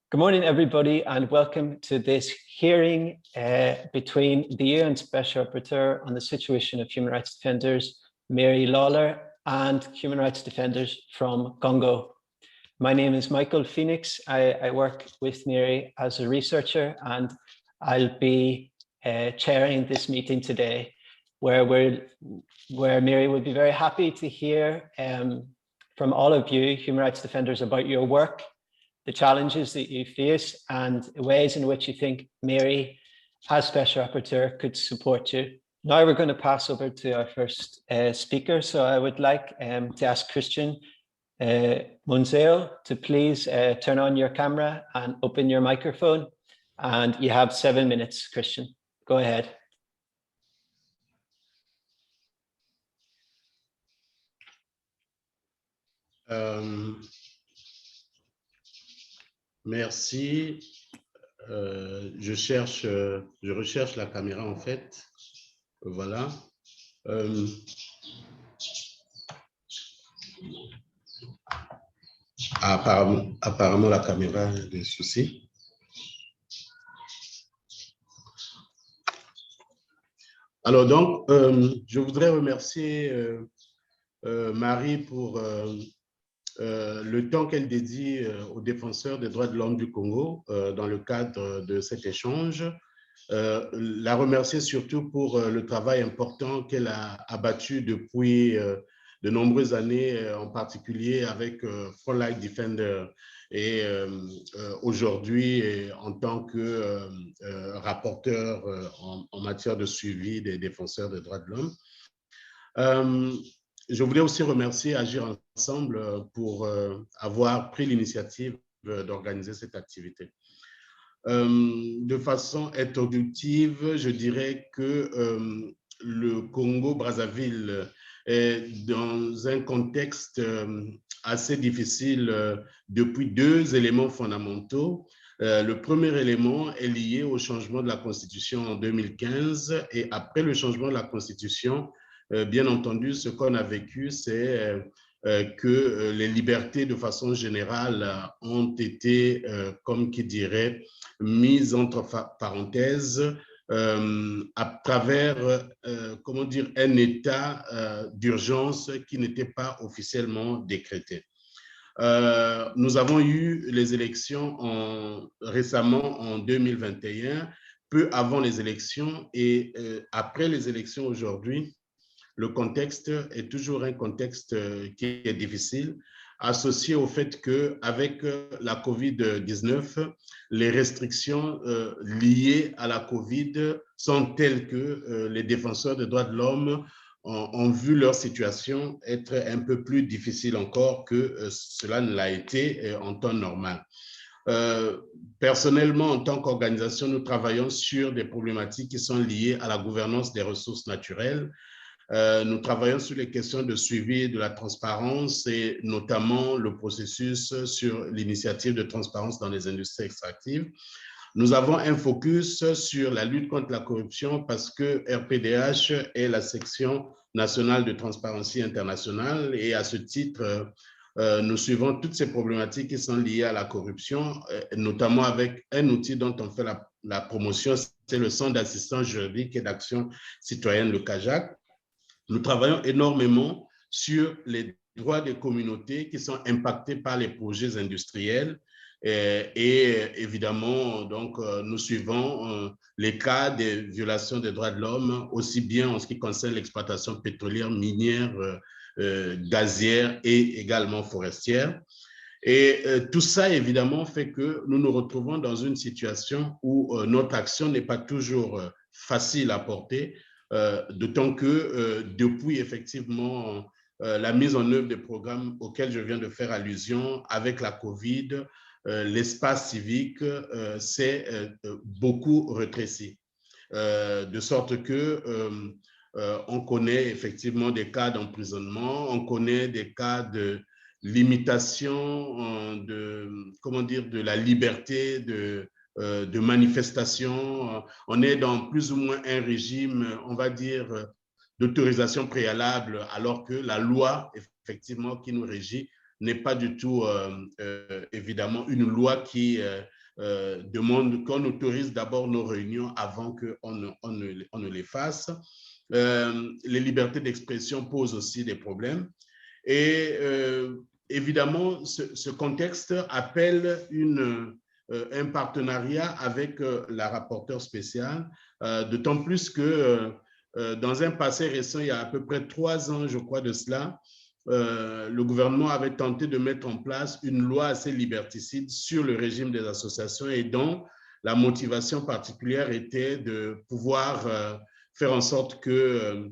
Good morning, everybody, and welcome to this hearing between the UN Special Rapporteur on the situation of human rights defenders, Mary Lawlor, and human rights defenders from Congo. My name is Michael Phoenix. I work with Mary as a researcher, and I'll be chairing this meeting today, where Mary would be very happy to hear from all of you, human rights defenders, about your work, the challenges that you face, and ways in which you think Mary, as Special Rapporteur, could support you. Now we're going to pass over to our first speaker. So I would like to ask Christian Munzeo to please turn on your camera and open your microphone. And you have 7 minutes, Christian. Go ahead. Merci. Je recherche la caméra en fait. Voilà. Apparemment la caméra a des soucis. Alors donc, je voudrais remercier Marie pour le temps qu'elle dédie aux défenseurs des droits de l'homme du Congo dans le cadre de cet échange. La remercier surtout pour le travail important qu'elle a abattu depuis de nombreuses années, en particulier avec Frontline Defender et aujourd'hui en tant que rapporteur en matière de suivi des défenseurs des droits de l'homme. Je voulais aussi remercier Agir Ensemble pour avoir pris l'initiative d'organiser cette activité. De façon introductive, je dirais que le Congo-Brazzaville est dans un contexte assez difficile depuis deux éléments fondamentaux. Le premier élément est lié au changement de la Constitution en 2015 et après le changement de la Constitution, bien entendu, ce qu'on a vécu, c'est que les libertés de façon générale ont été, comme qui dirait, mises entre parenthèses à travers, comment dire, un état d'urgence qui n'était pas officiellement décrété. Nous avons eu les élections récemment en 2021, peu avant les élections et après les élections aujourd'hui. Le contexte est toujours un contexte qui est difficile, associé au fait qu'avec la COVID-19, les restrictions liées à la COVID sont telles que les défenseurs des droits de l'homme ont vu leur situation être un peu plus difficile encore que cela ne l'a été en temps normal. Personnellement, en tant qu'organisation, nous travaillons sur des problématiques qui sont liées à la gouvernance des ressources naturelles. Nous travaillons sur les questions de suivi de la transparence et notamment le processus sur l'initiative de transparence dans les industries extractives. Nous avons un focus sur la lutte contre la corruption parce que RPDH est la section nationale de Transparence internationale et à ce titre, nous suivons toutes ces problématiques qui sont liées à la corruption, notamment avec un outil dont on fait la promotion, c'est le Centre d'assistance juridique et d'action citoyenne, le CAJAC. Nous travaillons énormément sur les droits des communautés qui sont impactés par les projets industriels et évidemment, donc, nous suivons les cas des violations des droits de l'homme, aussi bien en ce qui concerne l'exploitation pétrolière, minière, gazière et également forestière. Et tout ça, évidemment, fait que nous nous retrouvons dans une situation où notre action n'est pas toujours facile à porter, d'autant que depuis effectivement la mise en œuvre des programmes auxquels je viens de faire allusion avec la COVID, l'espace civique s'est beaucoup rétréci, de sorte que on connaît effectivement des cas d'emprisonnement, on connaît des cas de limitation de la liberté de manifestation. On est dans plus ou moins un régime, on va dire, d'autorisation préalable, alors que la loi, effectivement, qui nous régit n'est pas du tout, évidemment, une loi qui demande qu'on autorise d'abord nos réunions avant qu'on ne les fasse. Les libertés d'expression posent aussi des problèmes. Et évidemment, ce contexte appelle un partenariat avec la rapporteure spéciale, d'autant plus que dans un passé récent, il y a à peu près 3 ans, je crois, de cela, le gouvernement avait tenté de mettre en place une loi assez liberticide sur le régime des associations et dont la motivation particulière était de pouvoir faire en sorte que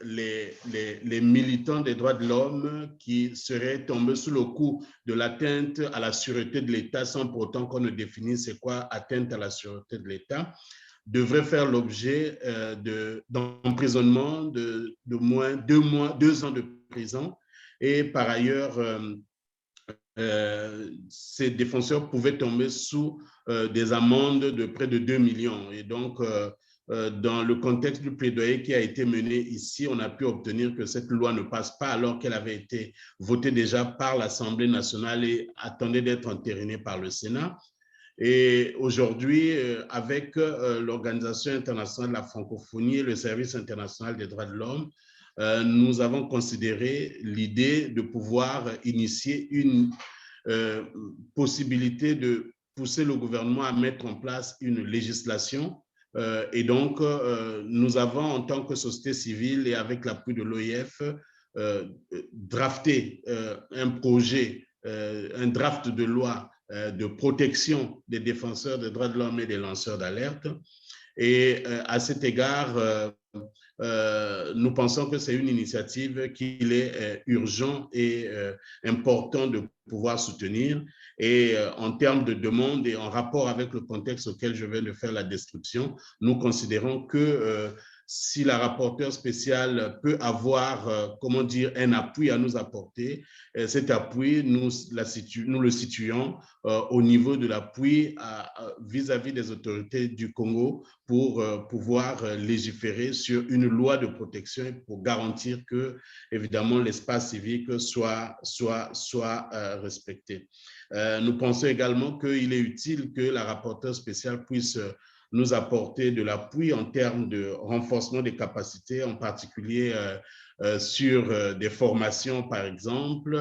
les militants des droits de l'homme qui seraient tombés sous le coup de l'atteinte à la sûreté de l'État, sans pour autant qu'on ne définisse c'est quoi atteinte à la sûreté de l'État, devraient faire l'objet d'emprisonnement de moins 2 ans de prison. Et par ailleurs, ces défenseurs pouvaient tomber sous des amendes de près de 2 millions. Et donc, dans le contexte du plaidoyer qui a été mené ici, on a pu obtenir que cette loi ne passe pas alors qu'elle avait été votée déjà par l'Assemblée nationale et attendait d'être entérinée par le Sénat. Et aujourd'hui, avec l'Organisation internationale de la francophonie et le Service international des droits de l'homme, nous avons considéré l'idée de pouvoir initier une possibilité de pousser le gouvernement à mettre en place une législation. Et donc, nous avons, en tant que société civile et avec l'appui de l'OIF, drafté un projet, un draft de loi de protection des défenseurs des droits de l'homme et des lanceurs d'alerte. Et à cet égard, nous pensons que c'est une initiative qu'il est urgent et important de pouvoir soutenir. Et en termes de demande et en rapport avec le contexte auquel je viens de faire la description, nous considérons que si la rapporteure spéciale peut avoir, comment dire, un appui à nous apporter, cet appui, nous le situons au niveau de l'appui vis-à-vis des autorités du Congo pour pouvoir légiférer sur une loi de protection pour garantir que, évidemment, l'espace civique soit respecté. Nous pensons également qu'il est utile que la rapporteure spéciale puisse nous apporter de l'appui en termes de renforcement des capacités, en particulier sur des formations, par exemple.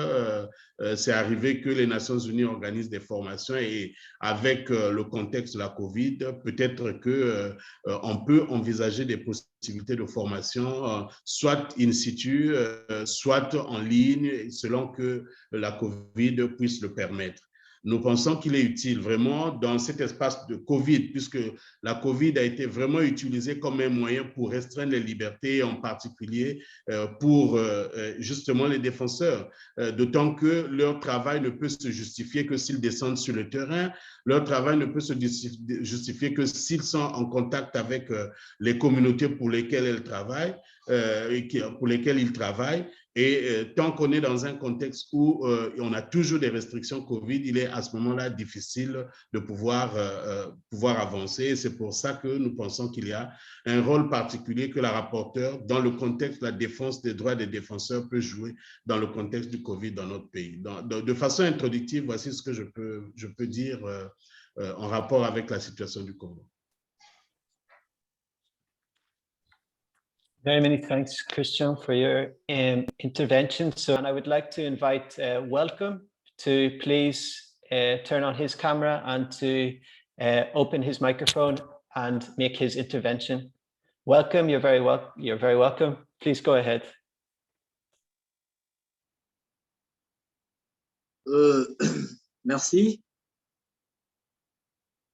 C'est arrivé que les Nations Unies organisent des formations et avec le contexte de la COVID, peut-être qu'on peut envisager des possibilités de formation, soit in situ, soit en ligne, selon que la COVID puisse le permettre. Nous pensons qu'il est utile vraiment dans cet espace de COVID, puisque la COVID a été vraiment utilisée comme un moyen pour restreindre les libertés, en particulier pour justement les défenseurs, d'autant que leur travail ne peut se justifier que s'ils descendent sur le terrain, leur travail ne peut se justifier que s'ils sont en contact avec les communautés pour lesquelles elles travaillent, pour lesquelles ils travaillent. Et tant qu'on est dans un contexte où on a toujours des restrictions COVID, il est à ce moment-là difficile de pouvoir avancer. Et c'est pour ça que nous pensons qu'il y a un rôle particulier que la rapporteure, dans le contexte de la défense des droits des défenseurs, peut jouer dans le contexte du COVID dans notre pays. De façon introductive, voici ce que je peux dire en rapport avec la situation du Congo. Very many thanks, Christian, for your intervention. So, and I would like to invite Welcome to please turn on his camera and to open his microphone and make his intervention. Welcome, you're very welcome. Please go ahead. Merci.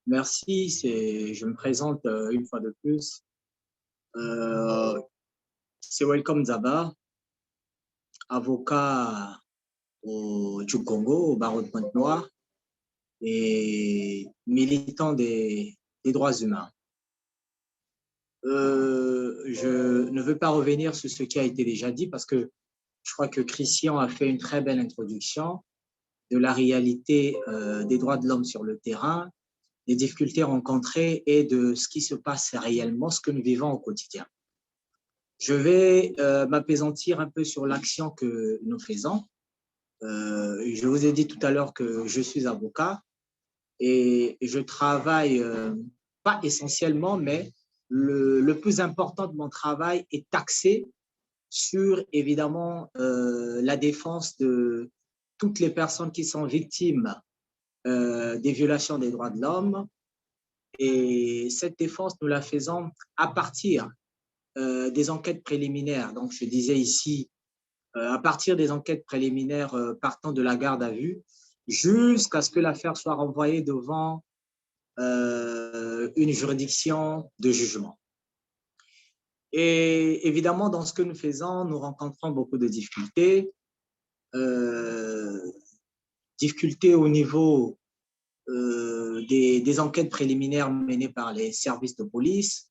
Merci, je me présente une fois de plus. C'est Welcome Zaba, avocat du Congo, au barreau de Pointe-Noire et militant des droits humains. Je ne veux pas revenir sur ce qui a été déjà dit parce que je crois que Christian a fait une très belle introduction de la réalité des droits de l'homme sur le terrain, des difficultés rencontrées et de ce qui se passe réellement, ce que nous vivons au quotidien. Je vais m'appesantir un peu sur l'action que nous faisons. Je vous ai dit tout à l'heure que je suis avocat et je travaille, pas essentiellement, mais le plus important de mon travail est axé sur, évidemment, la défense de toutes les personnes qui sont victimes des violations des droits de l'homme. Et cette défense, nous la faisons à partir des enquêtes préliminaires. Donc, je disais ici, à partir des enquêtes préliminaires partant de la garde à vue, jusqu'à ce que l'affaire soit renvoyée devant une juridiction de jugement. Et évidemment, dans ce que nous faisons, nous rencontrons beaucoup de difficultés. Difficultés au niveau des enquêtes préliminaires menées par les services de police,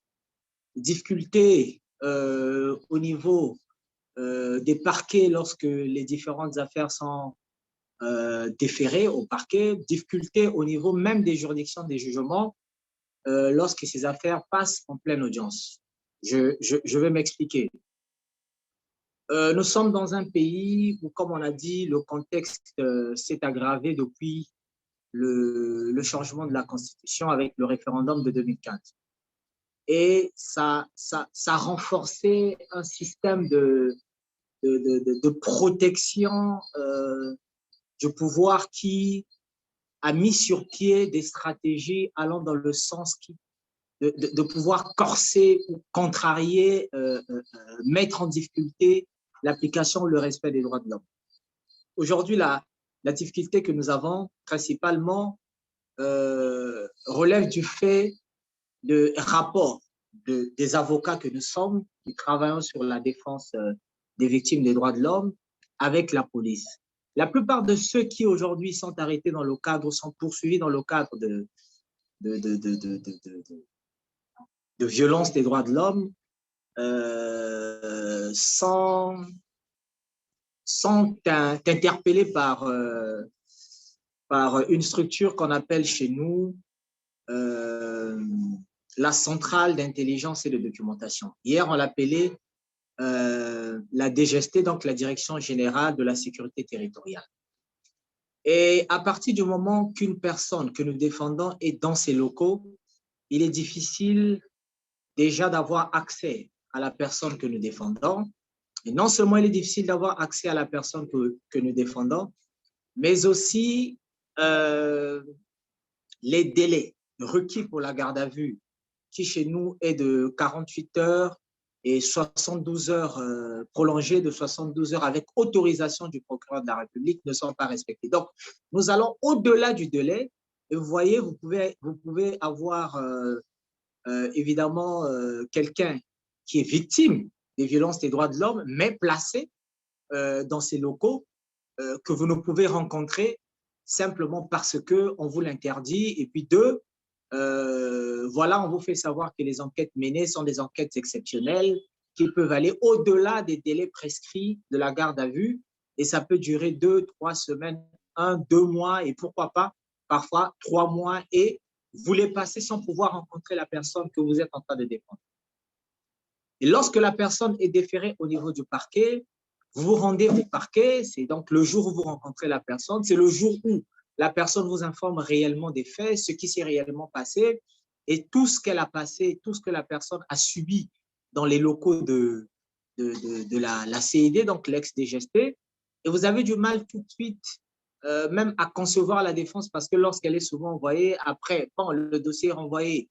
difficultés au niveau des parquets lorsque les différentes affaires sont déférées au parquet, difficultés au niveau même des juridictions des jugements lorsque ces affaires passent en pleine audience. Je vais m'expliquer. Nous sommes dans un pays où, comme on a dit, le contexte s'est aggravé depuis le changement de la Constitution avec le référendum de 2015. Et ça a renforcé un système de protection du pouvoir qui a mis sur pied des stratégies allant dans le sens de pouvoir corser ou contrarier, mettre en difficulté l'application ou le respect des droits de l'homme. Aujourd'hui, la difficulté que nous avons principalement relève du fait de rapports des avocats que nous sommes, qui travaillons sur la défense des victimes des droits de l'homme avec la police. La plupart de ceux qui aujourd'hui sont arrêtés dans le cadre, sont poursuivis dans le cadre de violence des droits de l'homme sont interpellés par une structure qu'on appelle chez nous la centrale d'intelligence et de documentation. Hier, on l'appelait la DGST, donc la Direction générale de la sécurité territoriale. Et à partir du moment qu'une personne que nous défendons est dans ces locaux, il est difficile déjà d'avoir accès à la personne que nous défendons. Et non seulement il est difficile d'avoir accès à la personne que nous défendons, mais aussi les délais requis pour la garde à vue, qui chez nous est de 48 heures et 72 heures prolongées de 72 heures avec autorisation du procureur de la République, ne sont pas respectés. Donc, nous allons au-delà du délai. Et vous voyez, vous pouvez avoir évidemment quelqu'un qui est victime des violences des droits de l'homme, mais placé dans ces locaux que vous ne pouvez rencontrer simplement parce qu'on vous l'interdit. Et puis deux, voilà, on vous fait savoir que les enquêtes menées sont des enquêtes exceptionnelles qui peuvent aller au-delà des délais prescrits de la garde à vue et ça peut durer 2, 3 semaines, 1, 2 mois et pourquoi pas parfois 3 mois et vous les passez sans pouvoir rencontrer la personne que vous êtes en train de défendre. Et lorsque la personne est déférée au niveau du parquet, vous vous rendez au parquet, c'est donc le jour où vous rencontrez la personne, c'est le jour où la personne vous informe réellement des faits, ce qui s'est réellement passé et tout ce qu'elle a passé, tout ce que la personne a subi dans les locaux de la CID, donc l'ex-DGST. Et vous avez du mal tout de suite même à concevoir la défense parce que lorsqu'elle est souvent envoyée, après, bon, le dossier est renvoyé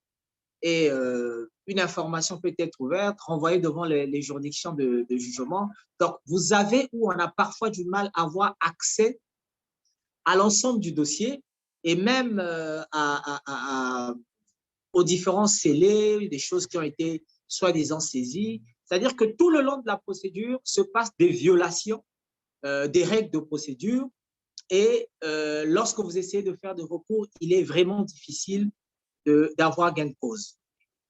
et une information peut être ouverte, renvoyée devant les juridictions de jugement. Donc, vous avez ou on a parfois du mal à avoir accès à l'ensemble du dossier et même aux différents scellés, des choses qui ont été soi-disant saisies. C'est-à-dire que tout le long de la procédure se passent des violations des règles de procédure et lorsque vous essayez de faire des recours, il est vraiment difficile d'avoir gain de cause.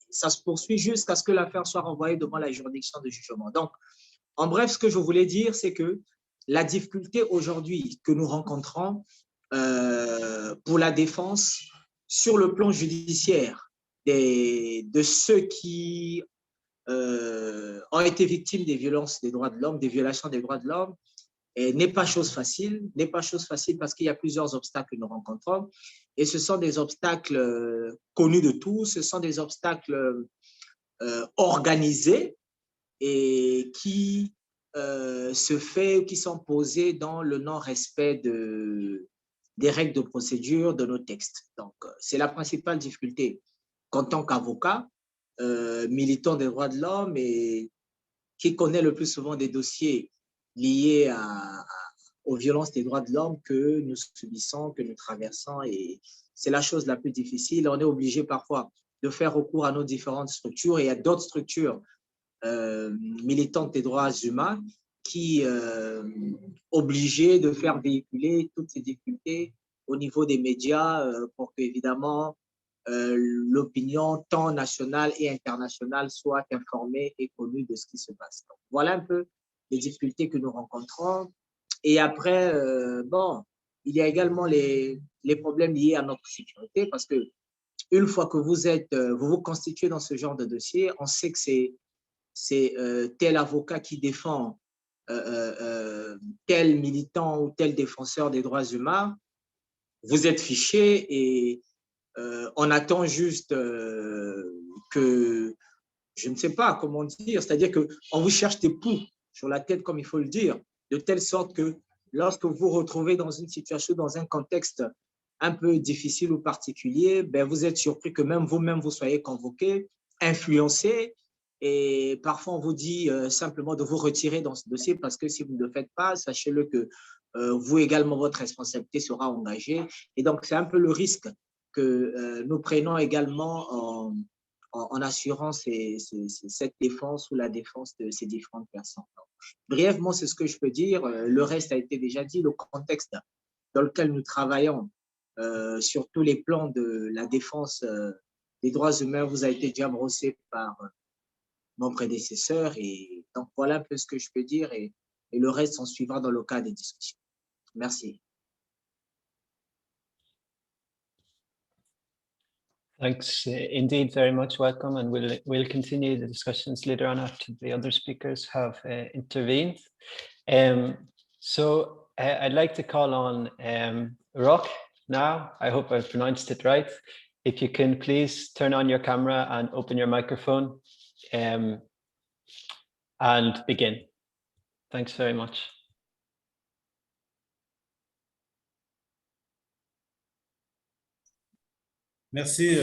Ça se poursuit jusqu'à ce que l'affaire soit renvoyée devant la juridiction de jugement. Donc, en bref, ce que je voulais dire, c'est que la difficulté aujourd'hui que nous rencontrons pour la défense sur le plan judiciaire de ceux qui ont été victimes des violences des droits de l'homme, des violations des droits de l'homme, n'est pas chose facile, parce qu'il y a plusieurs obstacles que nous rencontrons. Et ce sont des obstacles connus de tous, ce sont des obstacles organisés et qui qui sont posés dans le non-respect des règles de procédure de nos textes. Donc, c'est la principale difficulté qu'en tant qu'avocat, militant des droits de l'homme et qui connaît le plus souvent des dossiers liés aux violences des droits de l'homme que nous subissons, que nous traversons. Et c'est la chose la plus difficile. On est obligé parfois de faire recours à nos différentes structures et à d'autres structures militantes des droits humains qui obligées de faire véhiculer toutes ces difficultés au niveau des médias pour que, évidemment, l'opinion tant nationale et internationale soit informée et connue de ce qui se passe. Donc, voilà un peu les difficultés que nous rencontrons. Et après, bon, il y a également les problèmes liés à notre sécurité parce que une fois que vous vous constituez dans ce genre de dossier, on sait que c'est tel avocat qui défend tel militant ou tel défenseur des droits humains. Vous êtes fiché et on attend juste que, je ne sais pas comment dire, c'est-à-dire qu'on vous cherche des poux sur la tête, comme il faut le dire, de telle sorte que lorsque vous vous retrouvez dans une situation, dans un contexte un peu difficile ou particulier, ben vous êtes surpris que même vous-même, vous soyez convoqué, influencé, et parfois on vous dit simplement de vous retirer dans ce dossier parce que si vous ne le faites pas, sachez-le que vous également, votre responsabilité sera engagée. Et donc, c'est un peu le risque que nous prenons également en assurant cette défense ou la défense de ces différentes personnes. Donc, brièvement, c'est ce que je peux dire. Le reste a été déjà dit. Le contexte dans lequel nous travaillons sur tous les plans de la défense des droits humains vous a été déjà brossé par mon prédécesseur. Et donc, voilà un peu ce que je peux dire. Et le reste, on suivra dans le cas des discussions. Merci. Thanks indeed very much. Welcome, and we'll continue the discussions later on after the other speakers have intervened. So I'd like to call on Rock now. I hope I've pronounced it right. If you can please turn on your camera and open your microphone and begin. Thanks very much. Merci.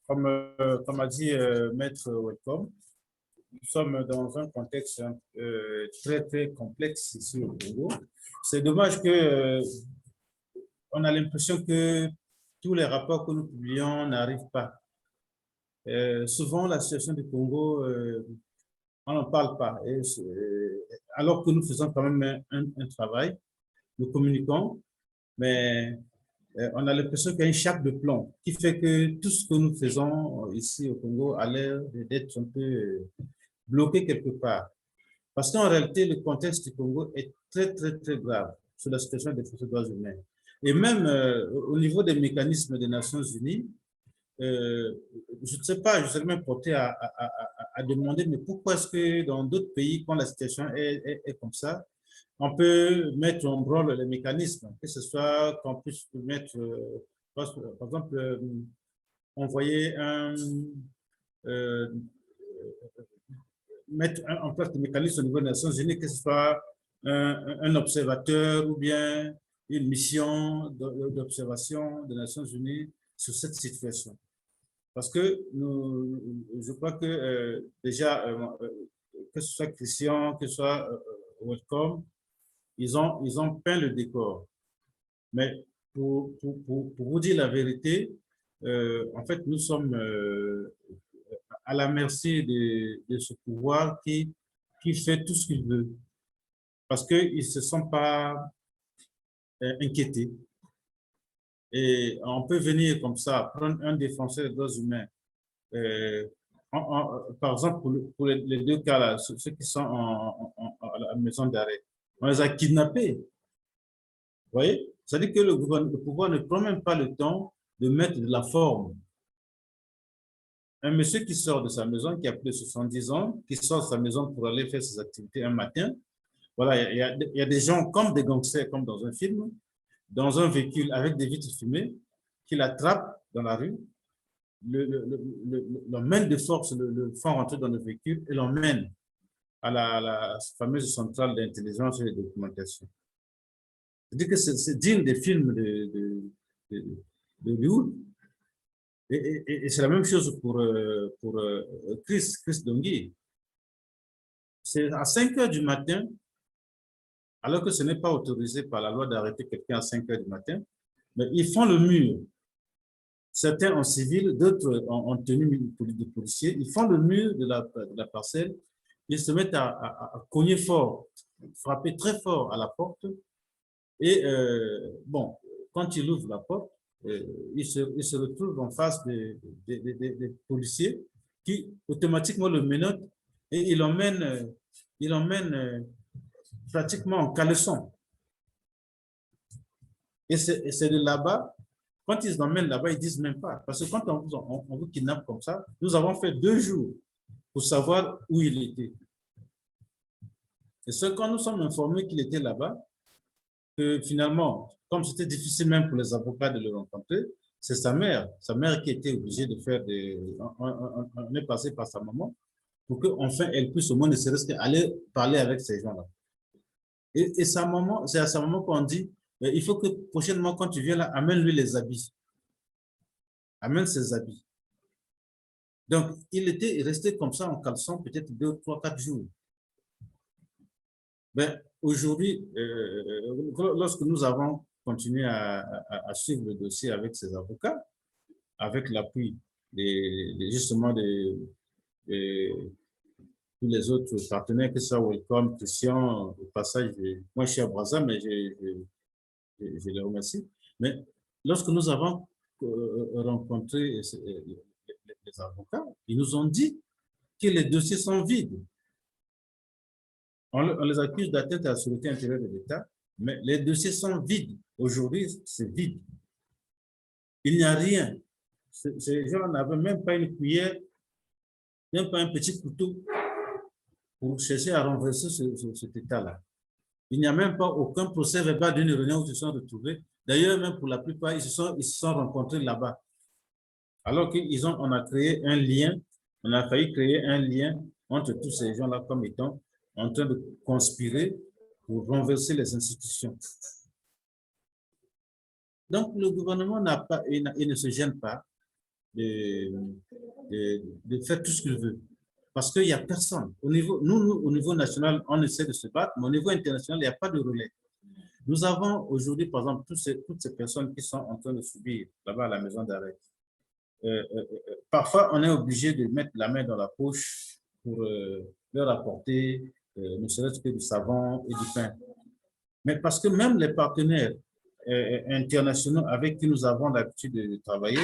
Comme a dit Maître Welcome, nous sommes dans un contexte très, très complexe ici au Congo. C'est dommage que on a l'impression que tous les rapports que nous publions n'arrivent pas. Souvent, la situation du Congo, on n'en parle pas. Alors que nous faisons quand même un travail, nous communiquons, mais on a l'impression qu'il y a une chape de plomb qui fait que tout ce que nous faisons ici au Congo a l'air d'être un peu bloqué quelque part. Parce qu'en réalité, le contexte du Congo est très, très, très grave sur la situation des droits humains. Et même au niveau des mécanismes des Nations Unies, je ne sais pas, je serais même porté à demander, mais pourquoi est-ce que dans d'autres pays, quand la situation est comme ça, on peut mettre en branle les mécanismes, que ce soit qu'on puisse mettre, par exemple, envoyer mettre en place des mécanismes au niveau des Nations Unies, que ce soit un observateur ou bien une mission d'observation des Nations Unies sur cette situation. Parce que je crois que déjà, que ce soit Christian, que ce soit Welcome, ils ont peint le décor. Mais pour vous dire la vérité, en fait, nous sommes à la merci de ce pouvoir qui fait tout ce qu'il veut. Parce qu'ils ne se sont pas inquiétés. Et on peut venir comme ça, prendre un défenseur des droits humains. Par exemple, pour les deux cas, là, ceux qui sont à la maison d'arrêt, on les a kidnappés. Vous voyez? C'est-à-dire que le pouvoir ne prend même pas le temps de mettre de la forme. un monsieur qui sort de sa maison, qui a plus de 70 ans, qui sort de sa maison pour aller faire ses activités un matin. Voilà, il y a des gens comme des gangsters, comme dans un film, dans un véhicule avec des vitres fumées, qui l'attrapent dans la rue, l'emmènent de force, le font rentrer dans le véhicule et l'emmènent à la fameuse centrale d'intelligence et de documentation. C'est-à-dire que c'est digne des films de Hollywood. Et c'est la même chose pour Chris Dongui. C'est à 5 heures du matin, alors que ce n'est pas autorisé par la loi d'arrêter quelqu'un à 5 heures du matin, mais ils font le mur. Certains en civil, d'autres en tenue de policier. Ils font le mur de la parcelle. Ils se mettent à cogner fort, frapper très fort à la porte. Et bon, quand ils ouvrent la porte, ils se retrouvent en face des policiers qui automatiquement le menottent et ils l'emmènent pratiquement en caleçon. Et c'est de là-bas, quand ils l'emmènent là-bas, ils ne disent même pas. Parce que quand on vous kidnappe comme ça, nous avons fait 2 jours pour savoir où il était. Et c'est quand nous sommes informés qu'il était là-bas, que finalement, comme c'était difficile même pour les avocats de le rencontrer, c'est sa mère qui était obligée de faire on est passé par sa maman pour qu'enfin elle puisse au moins ne serait-ce qu'aller parler avec ces gens-là. Et sa maman, c'est à sa maman qu'on dit, il faut que prochainement quand tu viens là, amène-lui les habits. Amène ses habits. Donc, il était resté comme ça en caleçon peut-être 2, 3, 4 jours. Ben, aujourd'hui, lorsque nous avons continué à suivre le dossier avec ses avocats, avec l'appui justement tous les autres partenaires, que ce soit Welcome, Christian, au passage, moi je suis à Brazza, mais je les remercie. Mais lorsque nous avons rencontré les avocats, ils nous ont dit que les dossiers sont vides. On les accuse d'atteinte à la sécurité intérieure de l'État, mais les dossiers sont vides. Aujourd'hui, c'est vide. Il n'y a rien. Ces gens n'avaient même pas une cuillère, même pas un petit couteau pour chercher à renverser cet État-là. Il n'y a même pas aucun procès verbal d'une réunion où ils se sont retrouvés. D'ailleurs, même pour la plupart, ils se sont rencontrés là-bas. Alors qu'on a créé un lien, on a failli créer un lien entre tous ces gens-là comme étant en train de conspirer pour renverser les institutions. Donc, le gouvernement il ne se gêne pas de faire tout ce qu'il veut. Parce qu'il n'y a personne. Au niveau national, on essaie de se battre, mais au niveau international, il n'y a pas de relais. Nous avons aujourd'hui, par exemple, toutes ces personnes qui sont en train de subir là-bas à la maison d'arrêt. Parfois, on est obligé de mettre la main dans la poche pour leur apporter ne serait-ce que du savon et du pain. Mais parce que même les partenaires internationaux avec qui nous avons l'habitude de travailler,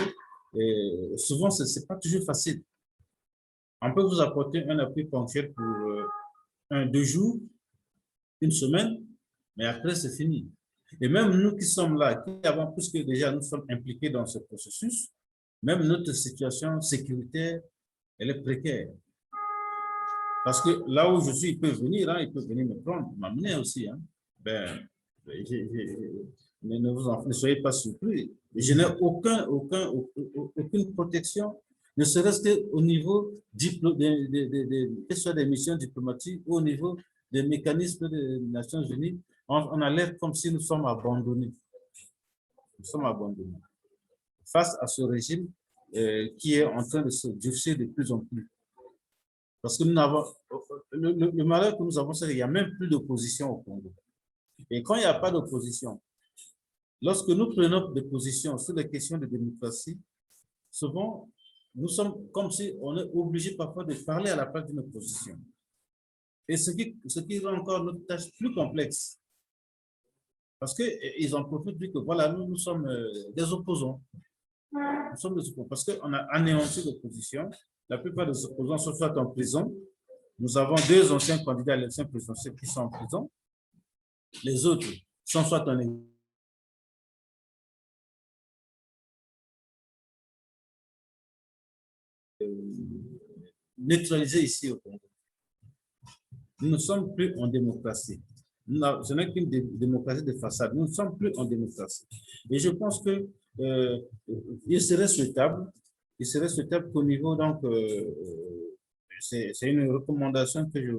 souvent, ce n'est pas toujours facile. On peut vous apporter un appui ponctuel pour 1, 2 jours, 1 semaine, mais après, c'est fini. Et même nous qui sommes là, qui avons plus que déjà nous sommes impliqués dans ce processus, même notre situation sécuritaire, elle est précaire. Parce que là où je suis, il peut venir me prendre, m'amener aussi. Hein. Ne soyez pas surpris. Je n'ai aucune protection, ne serait-ce qu'au niveau que ce soit des missions diplomatiques ou au niveau des mécanismes des Nations Unies. On a l'air comme si nous sommes abandonnés. Nous sommes abandonnés face à ce régime qui est en train de se durcir de plus en plus. Parce que nous avons, le malheur que nous avons, c'est qu'il n'y a même plus d'opposition au Congo. Et quand il n'y a pas d'opposition, lorsque nous prenons des positions sur les questions de démocratie, souvent, nous sommes comme si on est obligé parfois de parler à la place d'une opposition. Et ce qui rend encore notre tâche plus complexe. Parce qu'ils en profitent du que, voilà, nous sommes des opposants. Nous sommes des opposants. Parce qu'on a anéanti l'opposition. La plupart des opposants sont soit en prison. Nous avons 2 anciens candidats à l'élection présidentielle qui sont en prison. Les autres sont soit en neutralisé ici au Congo. Nous ne sommes plus en démocratie. Ce n'est qu'une démocratie de façade. Nous ne sommes plus en démocratie. Et je pense que il serait souhaitable qu'au niveau, donc, c'est une recommandation que je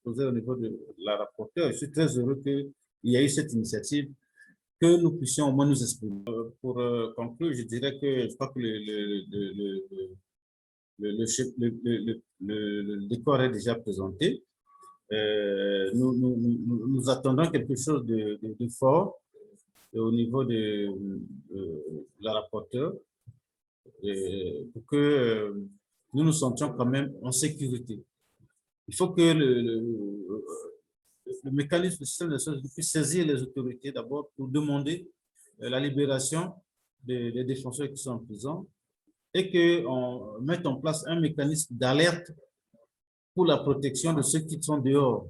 proposais au niveau de la rapporteure. Je suis très heureux qu'il y ait eu cette initiative, que nous puissions au moins nous exprimer. Pour conclure, je dirais que je crois que le décor est déjà présenté. Nous attendons quelque chose de fort au niveau de la rapporteure pour que nous nous sentions quand même en sécurité. Il faut que le mécanisme du système de choses puisse saisir les autorités d'abord pour demander la libération des défenseurs qui sont en prison et qu'on mette en place un mécanisme d'alerte pour la protection de ceux qui sont dehors.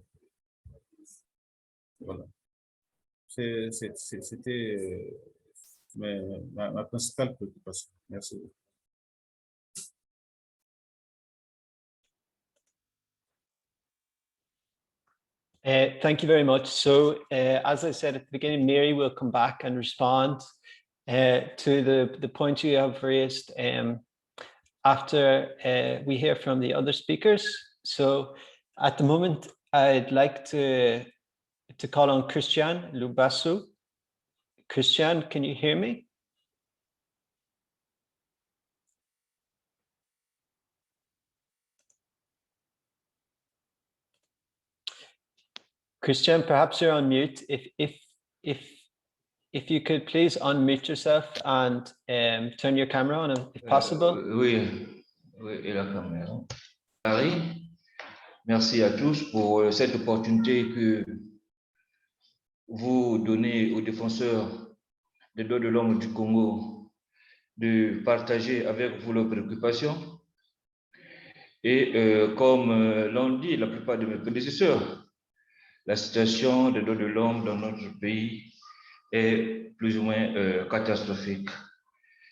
Voilà. C'était ma principale préoccupation. Merci. Thank you very much. So, as I said at the beginning, Mary will come back and respond to the point you have raised after we hear from the other speakers. So, at the moment, I'd like to call on Christian Lubasu. Christian, can you hear me? Christian, perhaps you're on mute. If you could please unmute yourself and turn your camera on if possible. Oui, et la caméra. Marie, merci à tous pour cette opportunité que vous donnez aux défenseurs des droits de l'homme du Congo de partager avec vous leurs préoccupations. Et comme l'ont dit la plupart de mes prédécesseurs, la situation des droits de l'homme dans notre pays est plus ou moins catastrophique.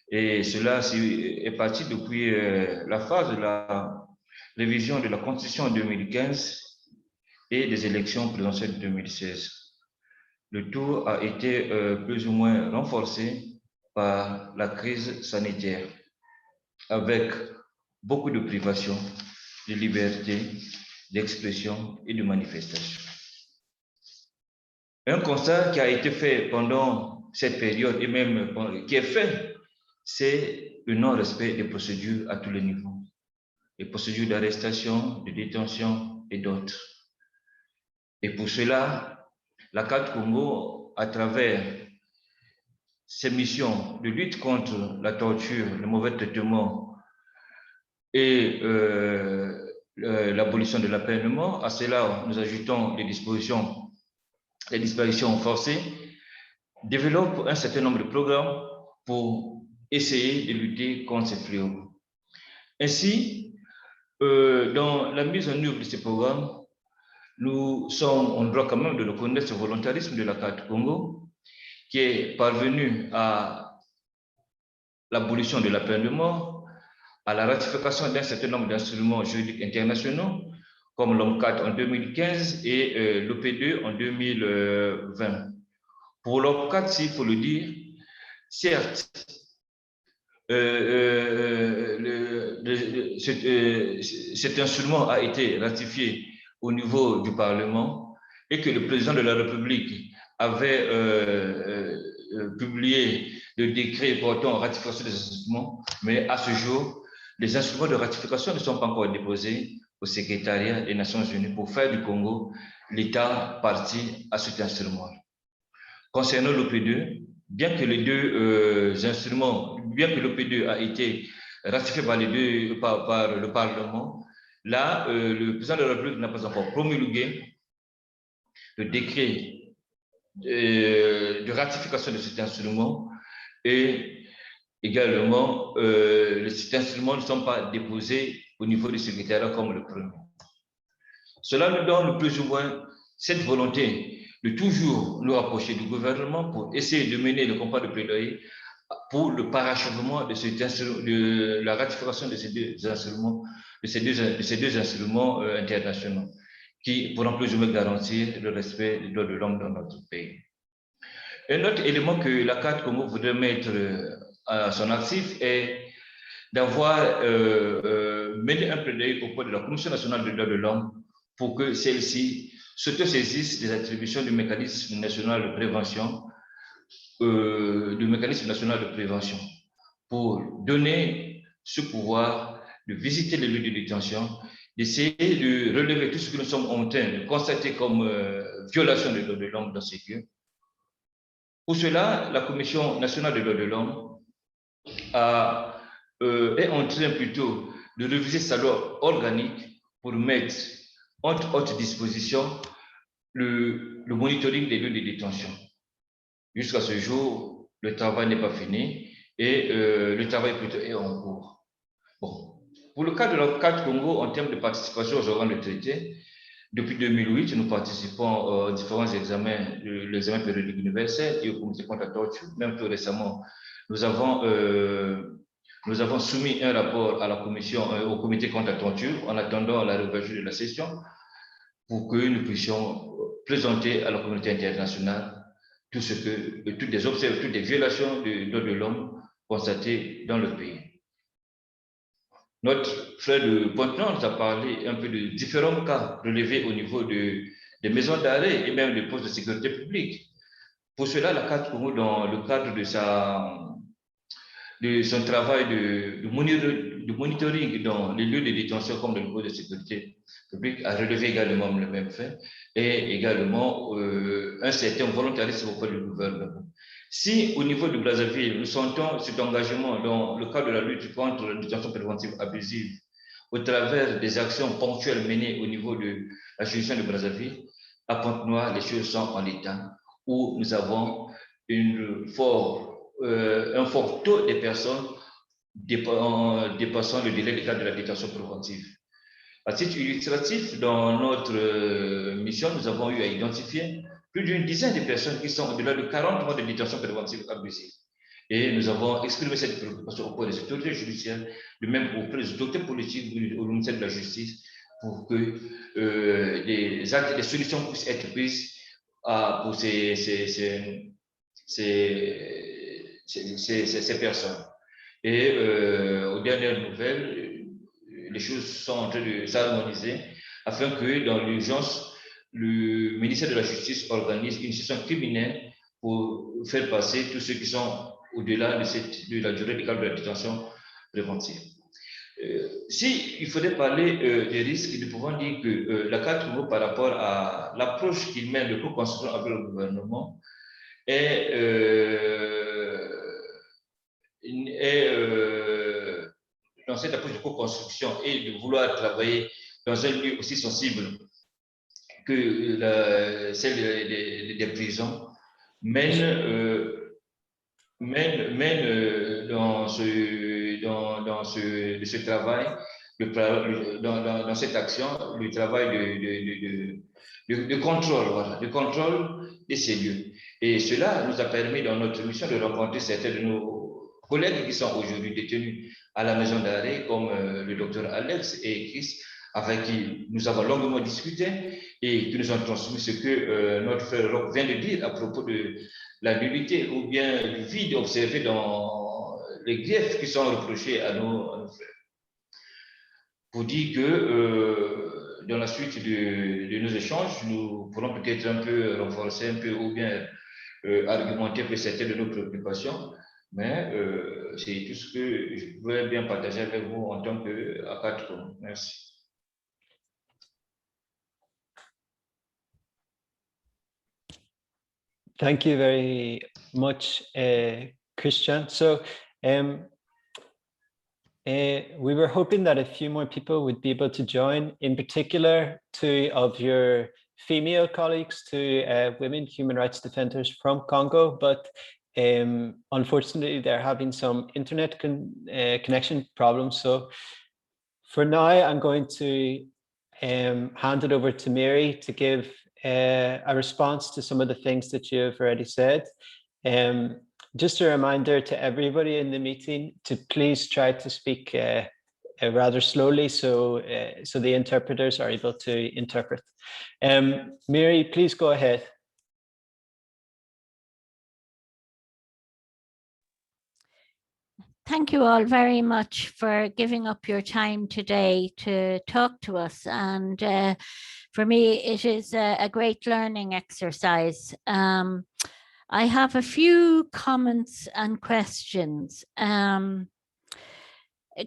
Et cela est parti depuis la phase de la révision de la Constitution en 2015 et des élections présidentielles de 2016. Le tout a été plus ou moins renforcé par la crise sanitaire, avec beaucoup de privations de liberté, d'expression et de manifestation. Un constat qui a été fait pendant cette période et même qui est fait, c'est le non-respect des procédures à tous les niveaux. Les procédures d'arrestation, de détention et d'autres. Et pour cela, la CAD Congo, à travers ses missions de lutte contre la torture, le mauvais traitement et l'abolition de la peine de mort, à cela nous ajoutons les disparitions forcées, développe un certain nombre de programmes pour essayer de lutter contre ces fléaux. Ainsi, dans la mise en œuvre de ces programmes, nous sommes en droit quand même de reconnaître ce volontarisme de la CAD Congo qui est parvenu à l'abolition de la peine de mort, à la ratification d'un certain nombre d'instruments juridiques internationaux, comme l'OMCAT en 2015 et l'OP2 en 2020. Pour l'OMCAT, s'il faut le dire, certes, cet instrument a été ratifié au niveau du Parlement et que le président de la République avait publié le décret portant ratification des instruments, mais à ce jour, les instruments de ratification ne sont pas encore déposés au secrétariat des Nations Unies pour faire du Congo l'État partie à cet instrument. Concernant l'OP2, bien que les deux instruments, bien que l'OP2 a été ratifié par le Parlement, là, le président de la République n'a pas encore promulgué le décret de ratification de cet instrument et également, ces instruments ne sont pas déposés au niveau du secrétariat comme le premier. Cela nous donne plus ou moins cette volonté de toujours nous rapprocher du gouvernement pour essayer de mener le combat de plaidoyer pour le parachèvement de la ratification de ces deux instruments, de ces deux instruments internationaux qui pourront plus ou moins garantir le respect des droits de l'homme dans notre pays. Un autre élément que la carte Congo voudrait mettre à son actif est d'avoir mené un plaidoyer auprès de la Commission nationale des droits de l'homme pour que celle-ci s'autosaisisse des attributions du mécanisme national de prévention, pour donner ce pouvoir de visiter les lieux de détention, d'essayer de relever tout ce que nous sommes en train de constater comme violation des droits de l'homme dans ces lieux. Pour cela, la Commission nationale des droits de l'homme est en train plutôt de réviser sa loi organique pour mettre entre autres dispositions le monitoring des lieux de détention. Jusqu'à ce jour, le travail n'est pas fini et le travail plutôt est en cours. Bon. Pour le cas de la carte Congo, en termes de participation aux organes de traité, depuis 2008, nous participons aux différents examens, l'examen périodique universel et au comité contre la torture. Même tout récemment, nous avons soumis un rapport à la commission, au comité contre la torture, en attendant la réouverture de la session, pour que nous puissions présenter à la communauté internationale toutes les violations des droits de l'homme constatées dans le pays. Notre frère de Pointe-Noire nous a parlé un peu de différents cas relevés au niveau des maisons d'arrêt et même des postes de sécurité publique. Pour cela, la carte Congo, dans le cadre de son travail de monitoring dans les lieux de détention comme dans le poste de sécurité publique, a relevé également le même fait et également un certain volontarisme auprès du gouvernement. Si au niveau de Brazzaville, nous sentons cet engagement dans le cadre de la lutte contre la détention préventive abusive au travers des actions ponctuelles menées au niveau de la juridiction de Brazzaville, à Pointe-Noire, les choses sont en état où nous avons un fort taux de personnes dépassant le délai légal de la détention préventive. À titre illustratif, dans notre mission, nous avons eu à identifier plus d'une dizaine de personnes qui sont au-delà de 40 mois de détention préventive abusive. Et nous avons exprimé cette préoccupation auprès des autorités judiciaires, de même auprès des autorités politiques au ministère de la Justice, pour que des solutions puissent être prises pour ces personnes. Et aux dernières nouvelles, les choses sont en train de s'harmoniser afin que dans l'urgence, le ministère de la Justice organise une session criminelle pour faire passer tous ceux qui sont au-delà de la durée légale de la détention préventive. Il faudrait parler des risques, nous pouvons dire que la carte Congo, par rapport à l'approche qu'il mène de co-construction avec le gouvernement, est dans cette approche de co-construction et de vouloir travailler dans un lieu aussi sensible que celle des prisons, mène dans ce travail, dans cette action, le travail de contrôle, voilà, de contrôle de ces lieux. Et cela nous a permis dans notre mission de rencontrer certains de nos collègues qui sont aujourd'hui détenus à la maison d'arrêt, comme le docteur Alex et Chris, avec qui nous avons longuement discuté et qui nous ont transmis ce que notre frère Roch vient de dire à propos de la nullité ou bien du vide observé dans les griefs qui sont reprochés à nos frères. Pour dire que dans la suite de nos échanges, nous pourrons peut-être un peu renforcer un peu ou bien argumenter pour certaines de nos préoccupations, mais c'est tout ce que je voulais bien partager avec vous en tant qu'ACAT. Merci. Thank you very much, Christian. So we were hoping that a few more people would be able to join, in particular 2 of your female colleagues, 2 women human rights defenders from Congo, but unfortunately they're having some internet connection problems. So for now, I'm going to hand it over to Mary to give a response to some of the things that you've already said. Just a reminder to everybody in the meeting to please try to speak rather slowly so the interpreters are able to interpret. Mary, please go ahead. Thank you all very much for giving up your time today to talk to us. And for me, it is a great learning exercise. I have a few comments and questions.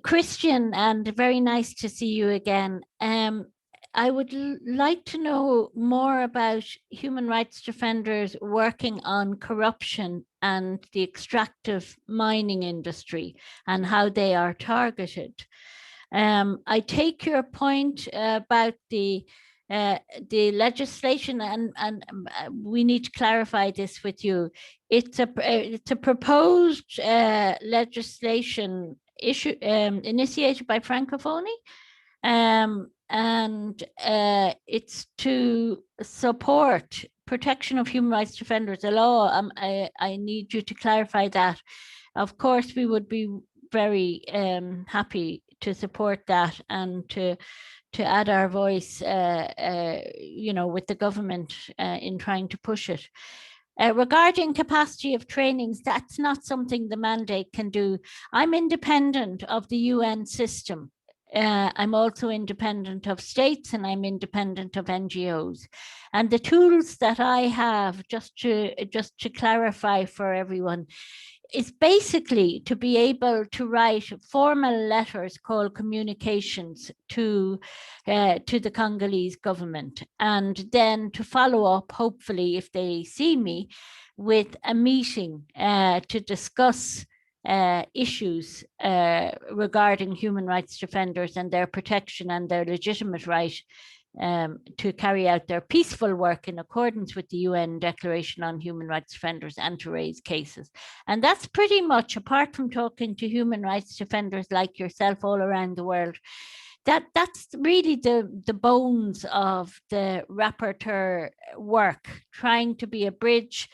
Christian, and very nice to see you again. I would like to know more about human rights defenders working on corruption and the extractive mining industry and how they are targeted. I take your point about the legislation, and we need to clarify this with you. It's a proposed legislation issue initiated by Francophonie. And it's to support protection of human rights defenders, a law. I need you to clarify that. Of course, we would be very happy to support that and to add our voice, you know, with the government in trying to push it. Regarding capacity of trainings, that's not something the mandate can do. I'm independent of the UN system. I'm also independent of states, and I'm independent of NGOs. And the tools that I have, just to clarify for everyone, is basically to be able to write formal letters called communications to the Congolese government, and then to follow up, hopefully, if they see me, with a meeting to discuss issues regarding human rights defenders and their protection and their legitimate right to carry out their peaceful work in accordance with the UN Declaration on Human Rights Defenders and to raise cases. And that's pretty much, apart from talking to human rights defenders like yourself all around the world, that's really the bones of the rapporteur work, trying to be a bridge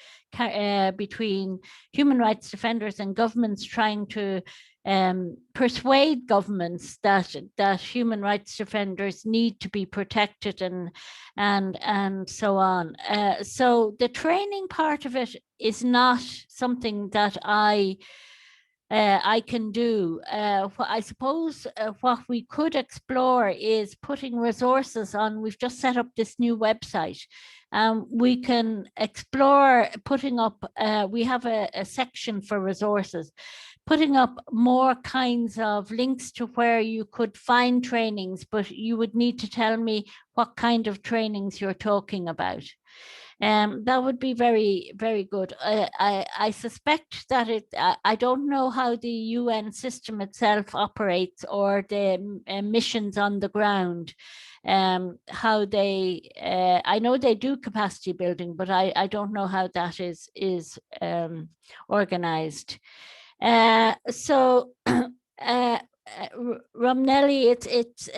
between human rights defenders and governments, trying to persuade governments that human rights defenders need to be protected and so on. So the training part of it is not something that I can do. I suppose what we could explore is putting resources on. We've just set up this new website. We can explore putting up, we have a section for resources, putting up more kinds of links to where you could find trainings, but you would need to tell me what kind of trainings you're talking about. That would be very, very good. I suspect that I don't know how the UN system itself operates, or the missions on the ground, how they, I know they do capacity building, but I don't know how that is organized. So Romnelli, it's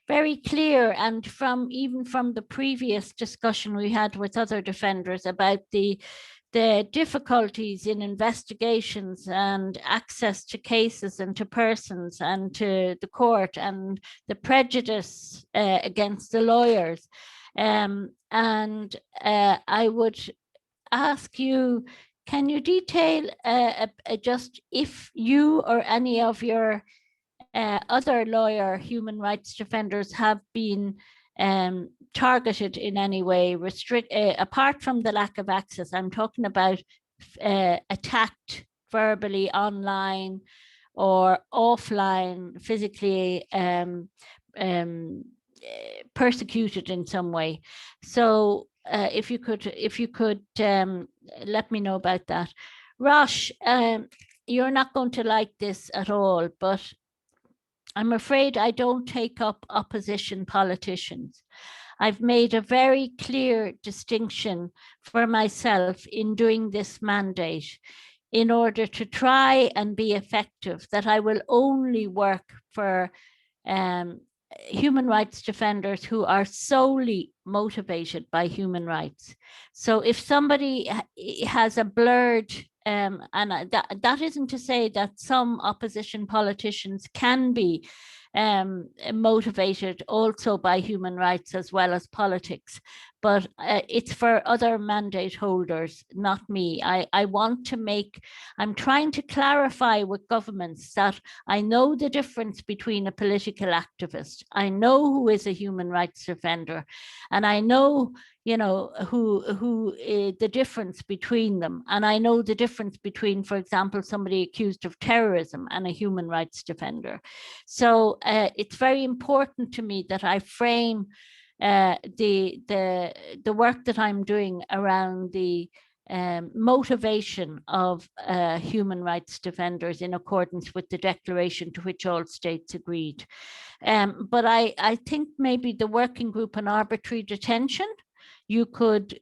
very clear, and even from the previous discussion we had with other defenders about the difficulties in investigations and access to cases and to persons and to the court, and the prejudice against the lawyers. And I would ask you, can you detail just if you or any of your other lawyer human rights defenders have been targeted in any way, apart from the lack of access? I'm talking about attacked verbally online or offline, physically persecuted in some way. So if you could let me know about that. Rosh, you're not going to like this at all, but I'm afraid I don't take up opposition politicians. I've made a very clear distinction for myself in doing this mandate in order to try and be effective, that I will only work for human rights defenders who are solely motivated by human rights. So if somebody has a blurred that isn't to say that some opposition politicians can be motivated also by human rights as well as politics, but it's for other mandate holders, not me. I want to I'm trying to clarify with governments that I know the difference between a political activist, I know who is a human rights defender, and I know, you know, who the difference between them. And I know the difference between, for example, somebody accused of terrorism and a human rights defender. So it's very important to me that I frame the work that I'm doing around the motivation of human rights defenders in accordance with the declaration to which all states agreed. But I think maybe the working group on arbitrary detention, you could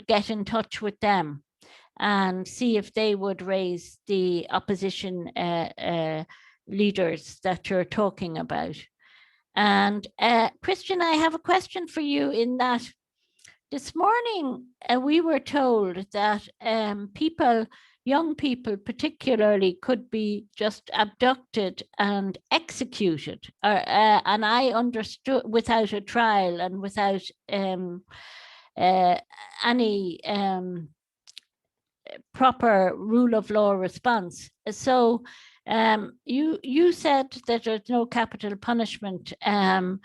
get in touch with them and see if they would raise the opposition leaders that you're talking about. And Christian, I have a question for you in that this morning we were told that young people particularly, could be just abducted and executed, and I understood, without a trial and without any proper rule of law response. So you said that there's no capital punishment, and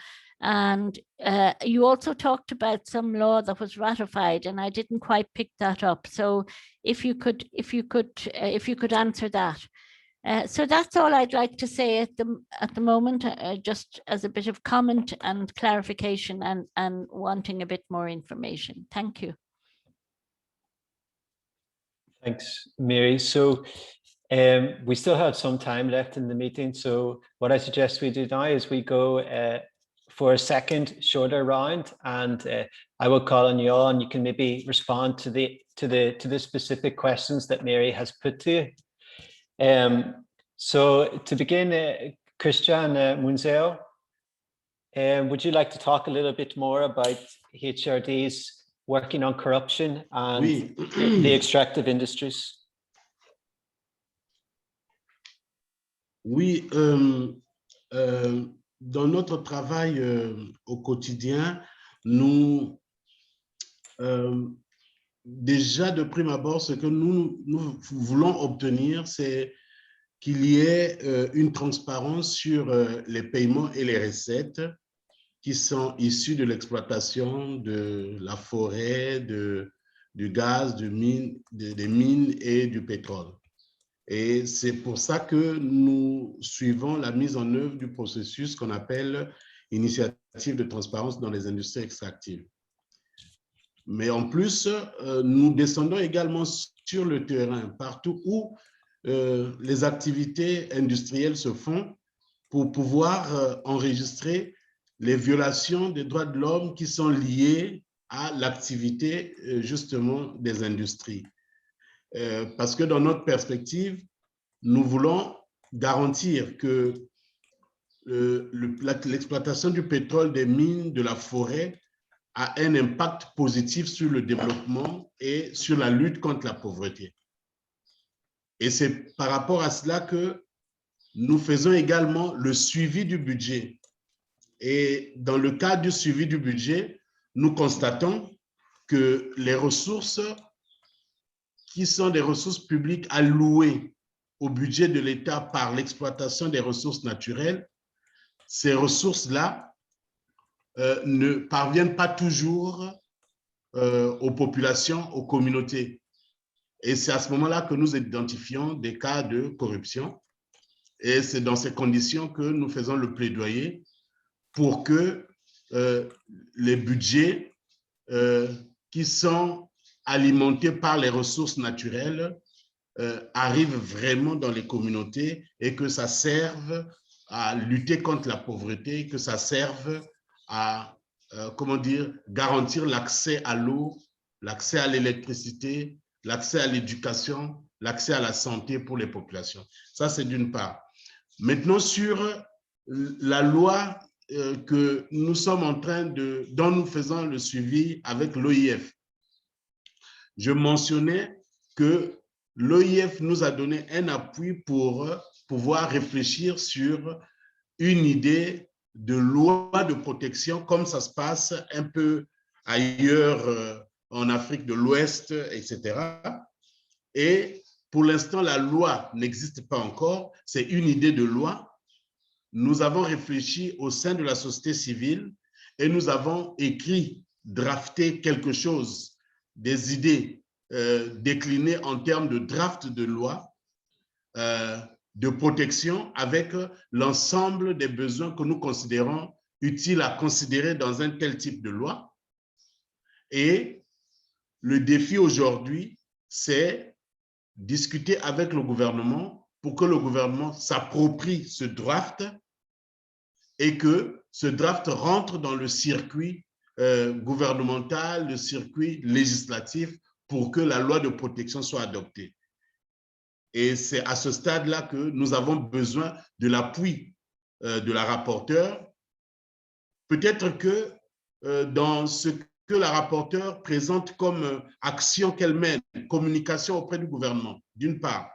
you also talked about some law that was ratified, and I didn't quite pick that up. So if you could answer that. So that's all I'd like to say at the moment, just as a bit of comment and clarification, and wanting a bit more information. Thank you. Thanks, Mary. So we still have some time left in the meeting. So what I suggest we do now is we go for a second shorter round, and I will call on you all, and you can maybe respond to the specific questions that Mary has put to you. So to begin, Christian Munzeo, would you like to talk a little bit more about HRD's working on corruption and the extractive industries? Oui, dans notre travail au quotidien, nous, déjà de prime abord, ce que nous voulons obtenir, c'est qu'il y ait une transparence sur les paiements et les recettes qui sont issus de l'exploitation de la forêt, du gaz, des mines et du pétrole. Et c'est pour ça que nous suivons la mise en œuvre du processus qu'on appelle initiative de transparence dans les industries extractives. Mais en plus, nous descendons également sur le terrain, partout où les activités industrielles se font, pour pouvoir enregistrer les violations des droits de l'homme qui sont liées à l'activité justement des industries. Parce que dans notre perspective, nous voulons garantir que l'exploitation du pétrole, des mines, de la forêt a un impact positif sur le développement et sur la lutte contre la pauvreté. Et c'est par rapport à cela que nous faisons également le suivi du budget. Et dans le cadre du suivi du budget, nous constatons que les ressources qui sont des ressources publiques allouées au budget de l'État par l'exploitation des ressources naturelles, ces ressources-là ne parviennent pas toujours aux populations, aux communautés. Et c'est à ce moment-là que nous identifions des cas de corruption. Et c'est dans ces conditions que nous faisons le plaidoyer pour que les budgets qui sont alimentés par les ressources naturelles arrivent vraiment dans les communautés et que ça serve à lutter contre la pauvreté, que ça serve à garantir l'accès à l'eau, l'accès à l'électricité, l'accès à l'éducation, l'accès à la santé pour les populations. Ça, c'est d'une part. Maintenant, sur la loi que nous sommes en train dont nous faisons le suivi avec l'OIF, je mentionnais que l'OIF nous a donné un appui pour pouvoir réfléchir sur une idée de loi de protection comme ça se passe un peu ailleurs en Afrique de l'Ouest, etc. Et pour l'instant, la loi n'existe pas encore. C'est une idée de loi. Nous avons réfléchi au sein de la société civile et nous avons écrit, drafté quelque chose, des idées déclinées en termes de draft de loi de protection avec l'ensemble des besoins que nous considérons utiles à considérer dans un tel type de loi. Et le défi aujourd'hui, c'est discuter avec le gouvernement pour que le gouvernement s'approprie ce draft et que ce draft rentre dans le circuit gouvernemental, le circuit législatif pour que la loi de protection soit adoptée. Et c'est à ce stade-là que nous avons besoin de l'appui de la rapporteure. Peut-être que dans ce que la rapporteure présente comme action qu'elle mène, communication auprès du gouvernement, d'une part.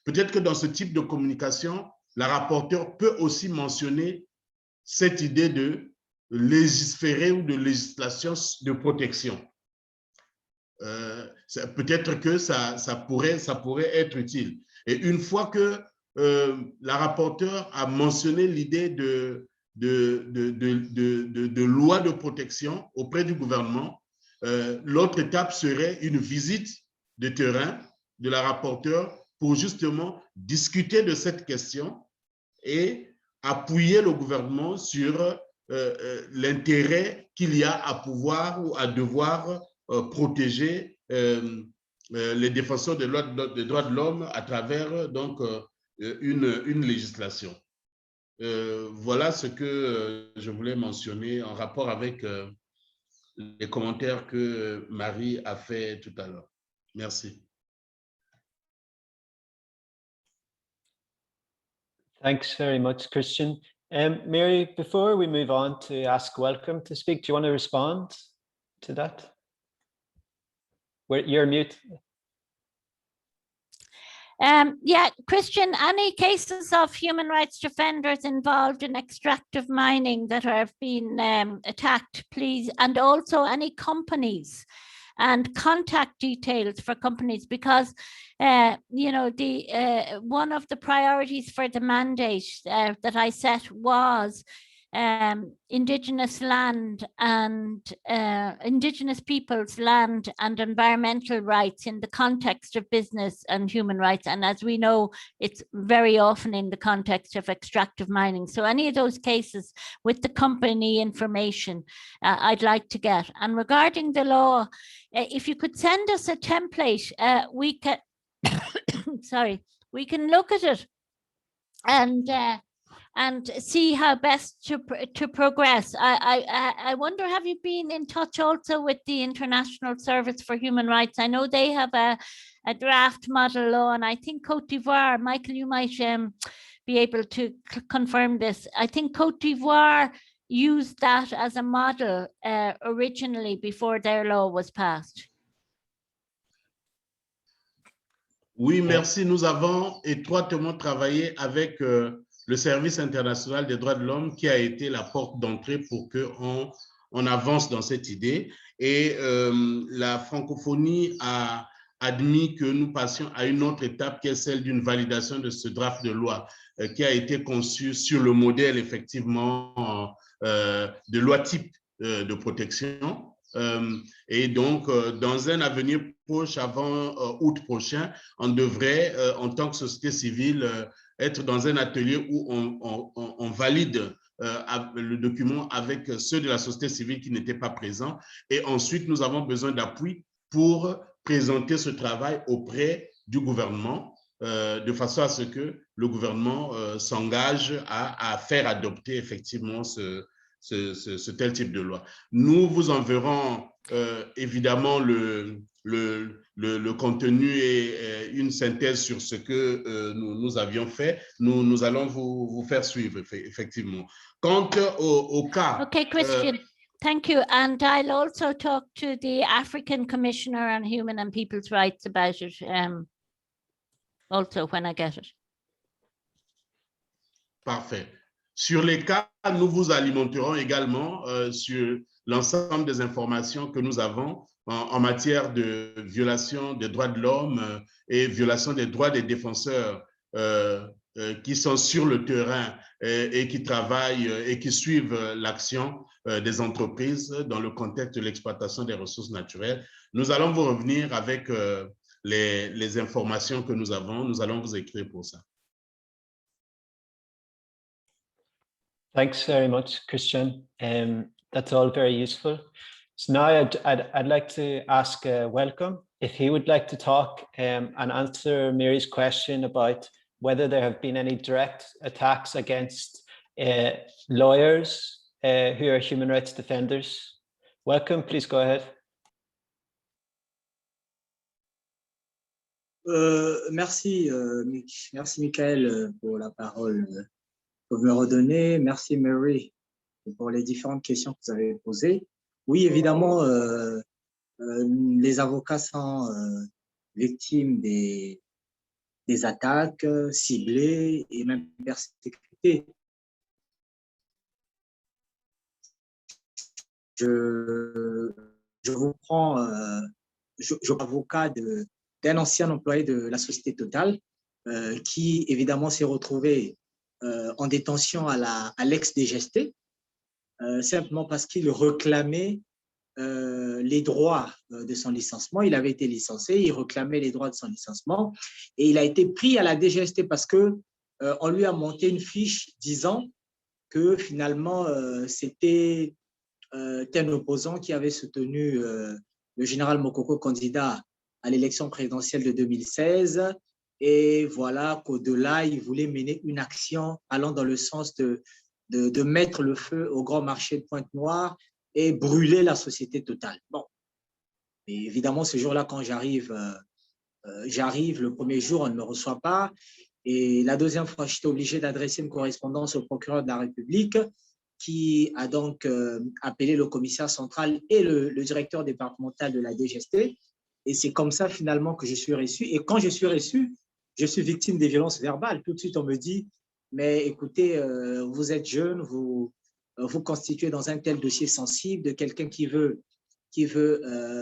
Peut-être que dans ce type de communication, la rapporteure peut aussi mentionner cette idée de légiférer ou de législation de protection. Peut-être que ça pourrait être utile. Et une fois que la rapporteure a mentionné l'idée de loi de protection auprès du gouvernement, l'autre étape serait une visite de terrain de la rapporteure pour justement discuter de cette question et appuyer le gouvernement sur l'intérêt qu'il y a à pouvoir ou à devoir protéger les défenseurs des droits de l'homme à travers donc une législation. Voilà ce que je voulais mentionner en rapport avec les commentaires que Marie a fait tout à l'heure. Merci. Thanks very much, Christian. Mary, before we move on to ask Welcome to speak, do you want to respond to that? You're mute. Yeah, Christian, any cases of human rights defenders involved in extractive mining that have been attacked, please, and also any companies and contact details for companies, because you know, the one of the priorities for the mandate that I set was Indigenous land and Indigenous people's land and environmental rights in the context of business and human rights. And as we know, it's very often in the context of extractive mining. So any of those cases with the company information, I'd like to get. And regarding the law, if you could send us a template, we can, sorry, we can look at it and see how best to progress. I wonder, have you been in touch also with the International Service for Human Rights? I know they have a draft model law, and I think Côte d'Ivoire, Michael, you might be able to confirm this. I think Côte d'Ivoire used that as a model originally before their law was passed. Oui, merci. Nous avons étroitement travaillé avec le Service international des droits de l'homme qui a été la porte d'entrée pour qu'on avance dans cette idée. Et la francophonie a admis que nous passions à une autre étape qui est celle d'une validation de ce draft de loi qui a été conçu sur le modèle effectivement de loi type de protection. Et donc, dans un avenir proche, avant août prochain, on devrait, en tant que société civile, être dans un atelier où on valide le document avec ceux de la société civile qui n'étaient pas présents. Et ensuite, nous avons besoin d'appui pour présenter ce travail auprès du gouvernement, de façon à ce que le gouvernement s'engage à faire adopter effectivement ce tel type de loi. Nous vous enverrons évidemment le contenu et une synthèse sur ce que nous avions fait. Nous allons vous faire suivre, effectivement. Quant au cas... Okay, Christian, thank you. And I'll also talk to the African Commissioner on Human and People's Rights about it. also when I get it. Parfait. Sur les cas, nous vous alimenterons également sur l'ensemble des informations que nous avons en matière de violation des droits de l'homme et violation des droits des défenseurs qui sont sur le terrain et qui travaillent et qui suivent l'action des entreprises dans le contexte de l'exploitation des ressources naturelles. Nous allons vous revenir avec les informations que nous avons. Nous allons vous écrire pour ça. Thanks very much, Christian. That's all very useful. So now I'd like to ask Welcome if he would like to talk and answer Mary's question about whether there have been any direct attacks against lawyers who are human rights defenders. Welcome, please go ahead. Merci, merci Michael pour la parole que vous me redonnez. Merci Mary pour les différentes questions que vous avez posées. Oui, évidemment, les avocats sont victimes des attaques ciblées et même persécutées. Je vous prends, je suis avocat d'un ancien employé de la société Total qui évidemment s'est retrouvé en détention à l'ex-DGST simplement parce qu'il réclamait les droits de son licenciement. Il avait été licencié, il réclamait les droits de son licenciement et il a été pris à la DGST parce qu'on lui a monté une fiche disant que finalement c'était un opposant qui avait soutenu le général Mokoko, candidat à l'élection présidentielle de 2016. Et voilà qu'au-delà, il voulait mener une action allant dans le sens de mettre le feu au grand marché de Pointe-Noire et brûler la société Total. Bon, et évidemment, ce jour-là, quand j'arrive, le premier jour, on ne me reçoit pas. Et la deuxième fois, j'étais obligé d'adresser une correspondance au procureur de la République qui a donc appelé le commissaire central et le directeur départemental de la DGST. Et c'est comme ça, finalement, que je suis reçu. Et quand je suis reçu, je suis victime des violences verbales. Tout de suite, on me dit, mais écoutez, vous êtes jeune, vous constituez dans un tel dossier sensible de quelqu'un qui veut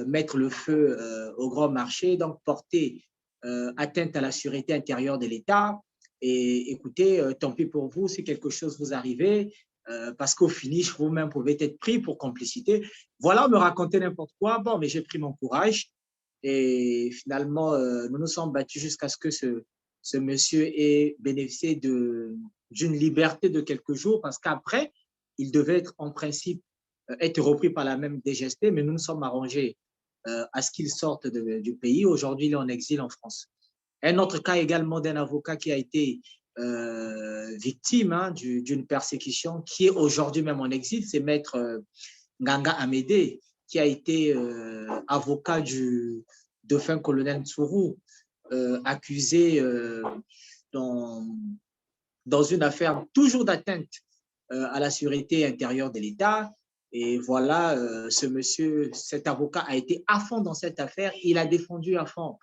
mettre le feu au grand marché, donc porter atteinte à la sûreté intérieure de l'État. Et écoutez, tant pis pour vous, si quelque chose vous arrive, parce qu'au finish, vous-même pouvez être pris pour complicité. Voilà, on me racontait n'importe quoi. Bon, mais j'ai pris mon courage. Et finalement, nous nous sommes battus jusqu'à ce que ce monsieur ait bénéficié d'une liberté de quelques jours, parce qu'après, il devait être en principe être repris par la même DGST, mais nous nous sommes arrangés à ce qu'il sorte du pays. Aujourd'hui, il est en exil en France. Un autre cas également d'un avocat qui a été victime d'une persécution, qui est aujourd'hui même en exil, c'est Maître Nganga Amédée, qui a été avocat du dauphin colonel Tsuru, accusé dans une affaire toujours d'atteinte à la sûreté intérieure de l'État. Et voilà, cet avocat a été à fond dans cette affaire. Il a défendu à fond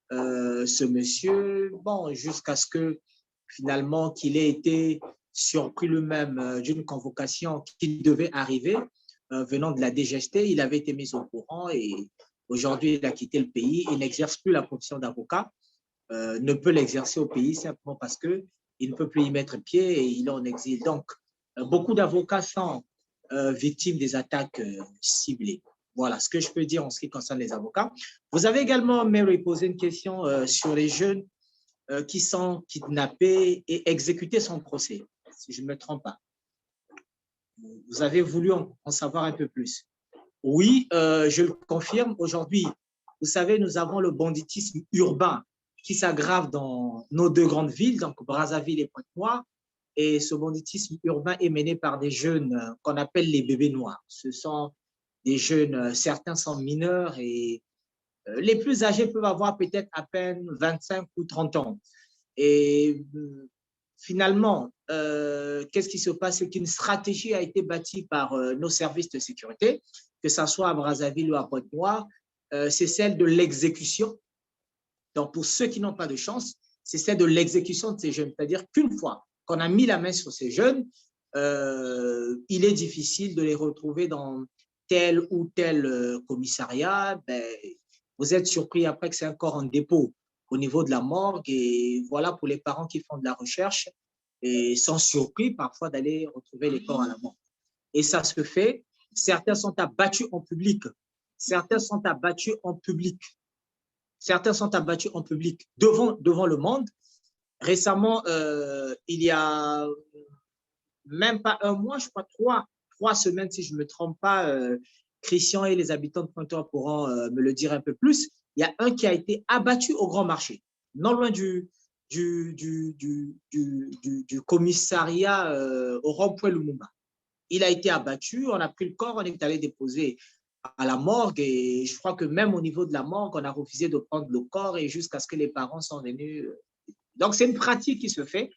ce monsieur, bon, jusqu'à ce que finalement qu'il ait été surpris lui-même d'une convocation qui devait arriver venant de la DGST. Il avait été mis au courant et aujourd'hui, il a quitté le pays. Il n'exerce plus la profession d'avocat, ne peut l'exercer au pays simplement parce qu'il ne peut plus y mettre pied et il est en exil. Donc, beaucoup d'avocats sont victimes des attaques ciblées. Voilà ce que je peux dire en ce qui concerne les avocats. Vous avez également, Mary, posé une question sur les jeunes qui sont kidnappés et exécutés sans procès, si je ne me trompe pas. Vous avez voulu en savoir un peu plus. Oui, je le confirme. Aujourd'hui, vous savez, nous avons le banditisme urbain qui s'aggrave dans nos deux grandes villes, donc Brazzaville et Pointe-Noire. Et ce banditisme urbain est mené par des jeunes qu'on appelle les bébés noirs. Ce sont des jeunes, certains sont mineurs et les plus âgés peuvent avoir peut-être à peine 25 ou 30 ans. Et finalement, qu'est-ce qui se passe? C'est qu'une stratégie a été bâtie par nos services de sécurité, que ce soit à Brazzaville ou à Pointe-Noire, c'est celle de l'exécution. Donc, pour ceux qui n'ont pas de chance, c'est celle de l'exécution de ces jeunes. C'est-à-dire qu'une fois qu'on a mis la main sur ces jeunes, il est difficile de les retrouver dans tel ou tel commissariat. Ben, vous êtes surpris après que c'est un corps en dépôt au niveau de la morgue. Et voilà, pour les parents qui font de la recherche, et sont surpris parfois d'aller retrouver les corps à la morgue. Et ça se fait. Certains sont abattus en public. Certains sont abattus en public. Certains sont abattus en public devant le monde. Récemment, il y a même pas un mois, je crois 3 semaines, si je ne me trompe pas, Christian et les habitants de Pointe-Noire pourront me le dire un peu plus. Il y a un qui a été abattu au Grand Marché, non loin du commissariat au rond-point Lumumba. Il a été abattu, on a pris le corps, on est allé déposer à la morgue et je crois que même au niveau de la morgue, on a refusé de prendre le corps et jusqu'à ce que les parents sont venus. Donc, c'est une pratique qui se fait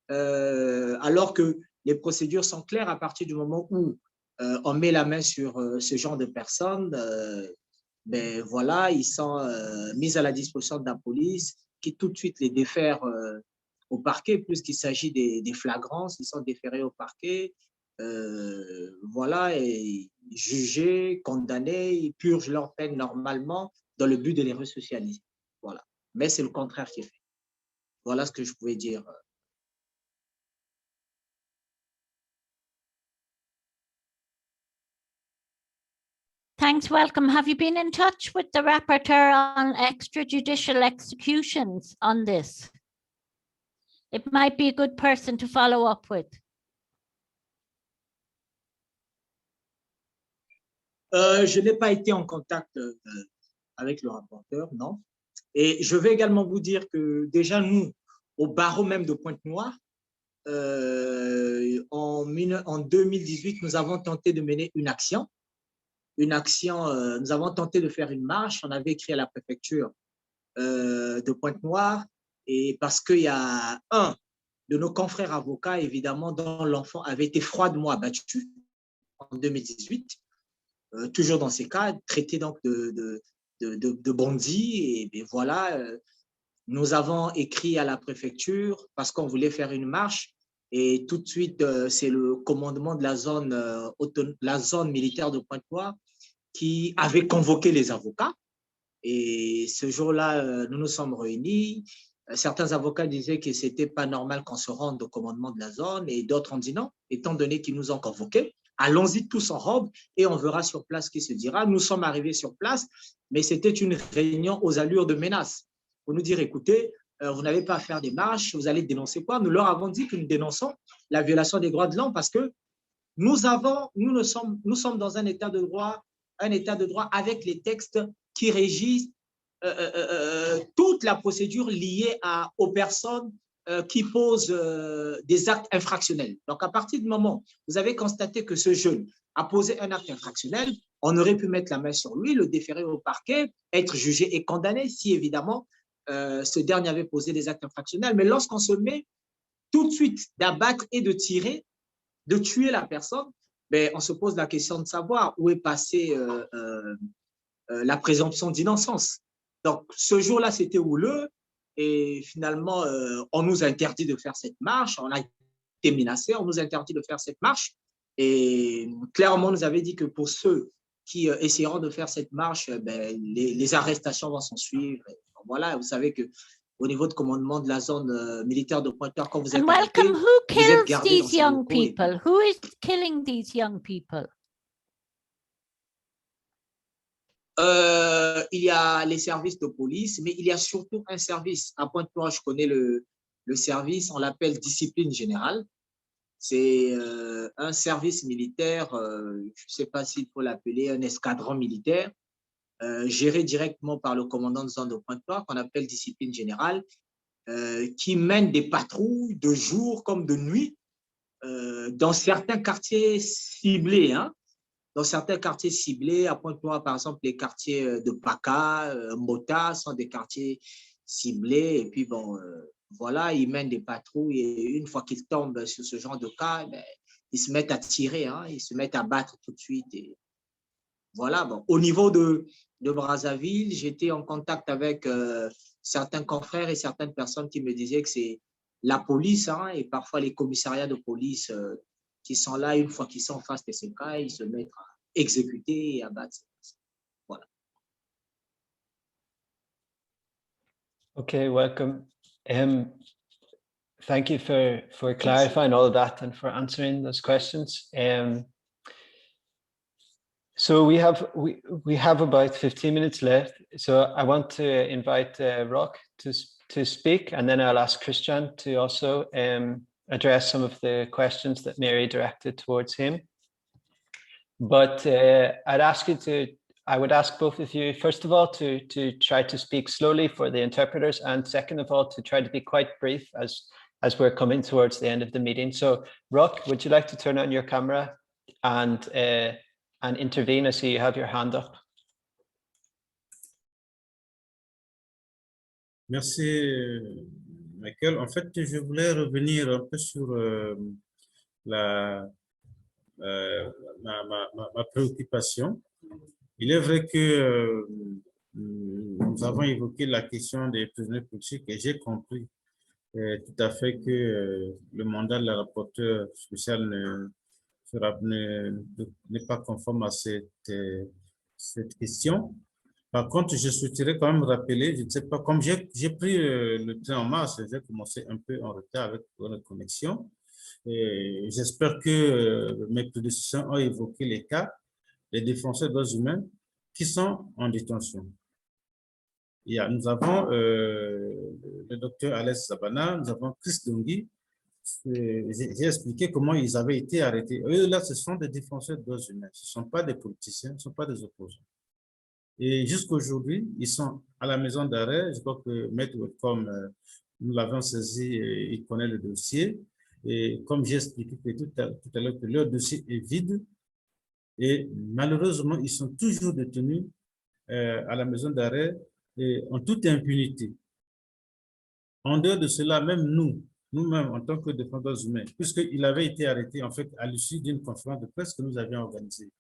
alors que les procédures sont claires à partir du moment où on met la main sur ce genre de personnes. Ben voilà, ils sont mis à la disposition de la police qui tout de suite les défère au parquet, puisqu'il s'agit des flagrances, ils sont déférés au parquet. Voilà, et jugés, condamnés, ils purgent leur peine normalement dans le but de les resocialiser. Voilà. Mais c'est le contraire qui est fait. Voilà ce que je pouvais dire. Thanks, welcome. Have you been in touch with the rapporteur on extrajudicial executions on this? It might be a good person to follow up with. Je n'ai pas été en contact avec le rapporteur, non. Et je vais également vous dire que déjà, nous, au barreau même de Pointe-Noire, en 2018, nous avons tenté de mener une action. Nous avons tenté de faire une marche. On avait écrit à la préfecture de Pointe-Noire et parce qu'il y a un de nos confrères avocats, évidemment, dont l'enfant avait été froidement abattu en 2018, toujours dans ces cas, traité donc de bandits. Et voilà, nous avons écrit à la préfecture parce qu'on voulait faire une marche. Et tout de suite, c'est le commandement de la zone militaire de Pointe-Noire qui avait convoqué les avocats. Et ce jour-là, nous nous sommes réunis. Certains avocats disaient que ce n'était pas normal qu'on se rende au commandement de la zone et d'autres ont dit non, étant donné qu'ils nous ont convoqués. Allons-y tous en robe et on verra sur place ce qui se dira. Nous sommes arrivés sur place, mais c'était une réunion aux allures de menace. Pour nous dire, écoutez, vous n'avez pas à faire des marches, vous allez dénoncer quoi? Nous leur avons dit que nous dénonçons la violation des droits de l'homme parce que nous sommes dans un état de droit avec les textes qui régissent toute la procédure liée aux personnes qui posent des actes infractionnels. Donc, à partir du moment où vous avez constaté que ce jeune a posé un acte infractionnel, on aurait pu mettre la main sur lui, le déférer au parquet, être jugé et condamné si, évidemment, ce dernier avait posé des actes infractionnels. Mais lorsqu'on se met tout de suite d'abattre et de tirer, de tuer la personne, ben, on se pose la question de savoir où est passée la présomption d'innocence. Donc, ce jour-là, c'était houleux. Et finalement, on nous a interdit de faire cette marche. On a été menacés, on nous a interdit de faire cette marche. Et clairement, on nous avait dit que pour ceux qui essaieront de faire cette marche, ben, les arrestations vont s'en suivre. Voilà, vous savez qu'au niveau de commandement de la zone militaire de Pointe-Noire, quand vous êtes arrêté, Welcome, who kills these young people? Who is killing these young people? Il y a les services de police, mais il y a surtout un service. À Pointe-Noire, je connais le service, on l'appelle discipline générale. C'est un service militaire, je ne sais pas s'il faut l'appeler un escadron militaire, géré directement par le commandant de zone de Pointe-Noire, qu'on appelle discipline générale, qui mène des patrouilles de jour comme de nuit dans certains quartiers ciblés, hein. Dans certains quartiers ciblés, à Pointe-Noire, par exemple, les quartiers de Paca, Mota sont des quartiers ciblés. Et puis, bon, voilà, ils mènent des patrouilles et une fois qu'ils tombent sur ce genre de cas, ben, ils se mettent à tirer, hein, ils se mettent à battre tout de suite. Et voilà, bon. Au niveau de Brazzaville, j'étais en contact avec certains confrères et certaines personnes qui me disaient que c'est la police, hein, et parfois les commissariats de police qui sont là, une fois qu'ils sont face à ces cas, ils se mettent à exécuter et à battre. Voilà. Okay, welcome. Thank you for clarifying all of that and for answering those questions. So we have about 15 minutes left. So I want to invite Roch to speak, and then I'll ask Christian to also address some of the questions that Mary directed towards him. But I would ask both of you, first of all, to try to speak slowly for the interpreters, and second of all, to try to be quite brief as we're coming towards the end of the meeting. So Roch, would you like to turn on your camera and intervene? I see you have your hand up. Merci, Michael. En fait, je voulais revenir un peu sur ma préoccupation. Il est vrai que nous avons évoqué la question des prisonniers politiques et j'ai compris tout à fait que le mandat de la rapporteure spéciale n'est pas conforme à cette question. Par contre, je souhaiterais quand même rappeler, je ne sais pas, comme j'ai pris le train en mars, j'ai commencé un peu en retard avec la connexion. J'espère que mes prédécesseurs ont évoqué les cas des défenseurs des droits humains qui sont en détention. Nous avons le docteur Alex Sabana, nous avons Chris Dongui. J'ai expliqué comment ils avaient été arrêtés. Eux, là, ce sont des défenseurs des droits humains. Ce ne sont pas des politiciens, ce ne sont pas des opposants. Et jusqu'à aujourd'hui, ils sont à la maison d'arrêt. Je crois que Maître Welcome, nous l'avons saisi, il connaît le dossier. Et comme j'ai expliqué tout à l'heure, que leur dossier est vide. Et malheureusement, ils sont toujours détenus à la maison d'arrêt en toute impunité. En dehors de cela, même nous-mêmes, en tant que défenseurs humains, puisqu'il avait été arrêté en fait à l'issue d'une conférence de presse que nous avions organisée.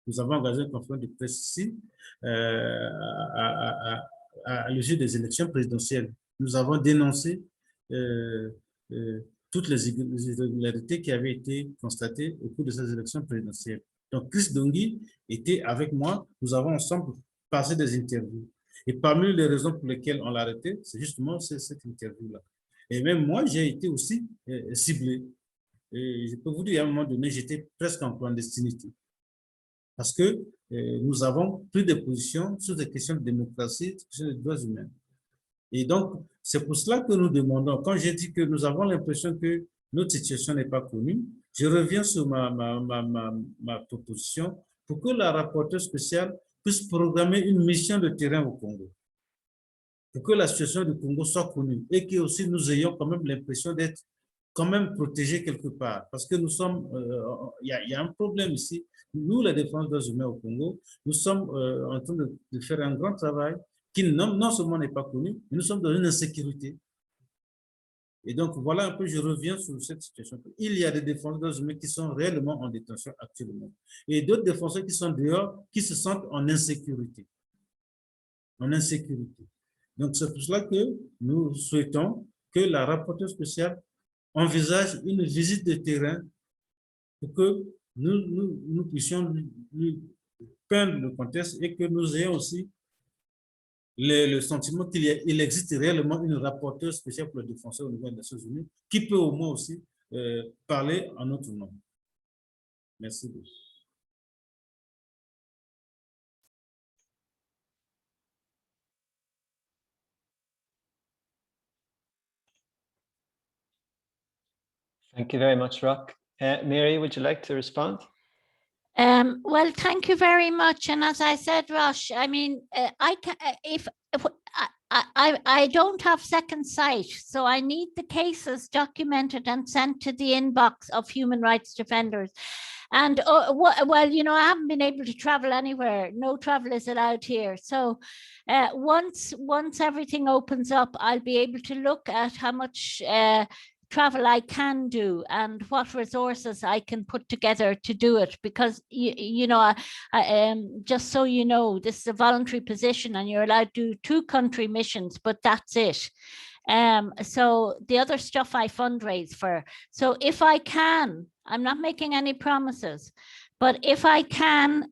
Nous avons organisé une conférence de presse ici à l'issue des élections présidentielles. Nous avons dénoncé toutes les irrégularités qui avaient été constatées au cours de ces élections présidentielles. Donc, Chris Dongui était avec moi. Nous avons ensemble passé des interviews. Et parmi les raisons pour lesquelles on l'a arrêté, c'est justement cette interview-là. Et même moi, j'ai été aussi ciblé. Et je peux vous dire, à un moment donné, j'étais presque en clandestinité. Parce que nous avons pris des positions sur des questions de démocratie, sur les droits humains. Et donc, c'est pour cela que nous demandons, quand j'ai dit que nous avons l'impression que notre situation n'est pas connue, je reviens sur ma proposition pour que la rapporteure spéciale puisse programmer une mission de terrain au Congo, pour que la situation du Congo soit connue et que aussi nous ayons quand même l'impression d'être quand même protégés quelque part, parce que nous sommes, il y a un problème ici. Nous, les défenseurs des droits humains au Congo, nous sommes en train de faire un grand travail qui non seulement n'est pas connu, mais nous sommes dans une insécurité. Et donc, voilà un peu, je reviens sur cette situation. Il y a des défenseurs humains qui sont réellement en détention actuellement. Et d'autres défenseurs qui sont dehors, qui se sentent en insécurité. En insécurité. Donc, c'est pour cela que nous souhaitons que la rapporteure spéciale envisage une visite de terrain pour que nous puissions lui peindre le contexte et que nous ayons aussi le sentiment qu'il existe réellement une rapporteure spéciale pour le défenseur au niveau des Nations Unies qui peut au moins aussi parler en notre nom. Merci beaucoup. Thank you very much, Roch. Mary, would you like to respond? Well, thank you very much. And as I said, Roch, I mean, I don't have second sight, so I need the cases documented and sent to the inbox of human rights defenders. And well, you know, I haven't been able to travel anywhere. No travel is allowed here. So once everything opens up, I'll be able to look at how much travel I can do and what resources I can put together to do it, because you know, just so you know, this is a voluntary position and you're allowed to do 2 country missions, but that's it. So the other stuff I fundraise for. So if I can, I'm not making any promises, but if I can,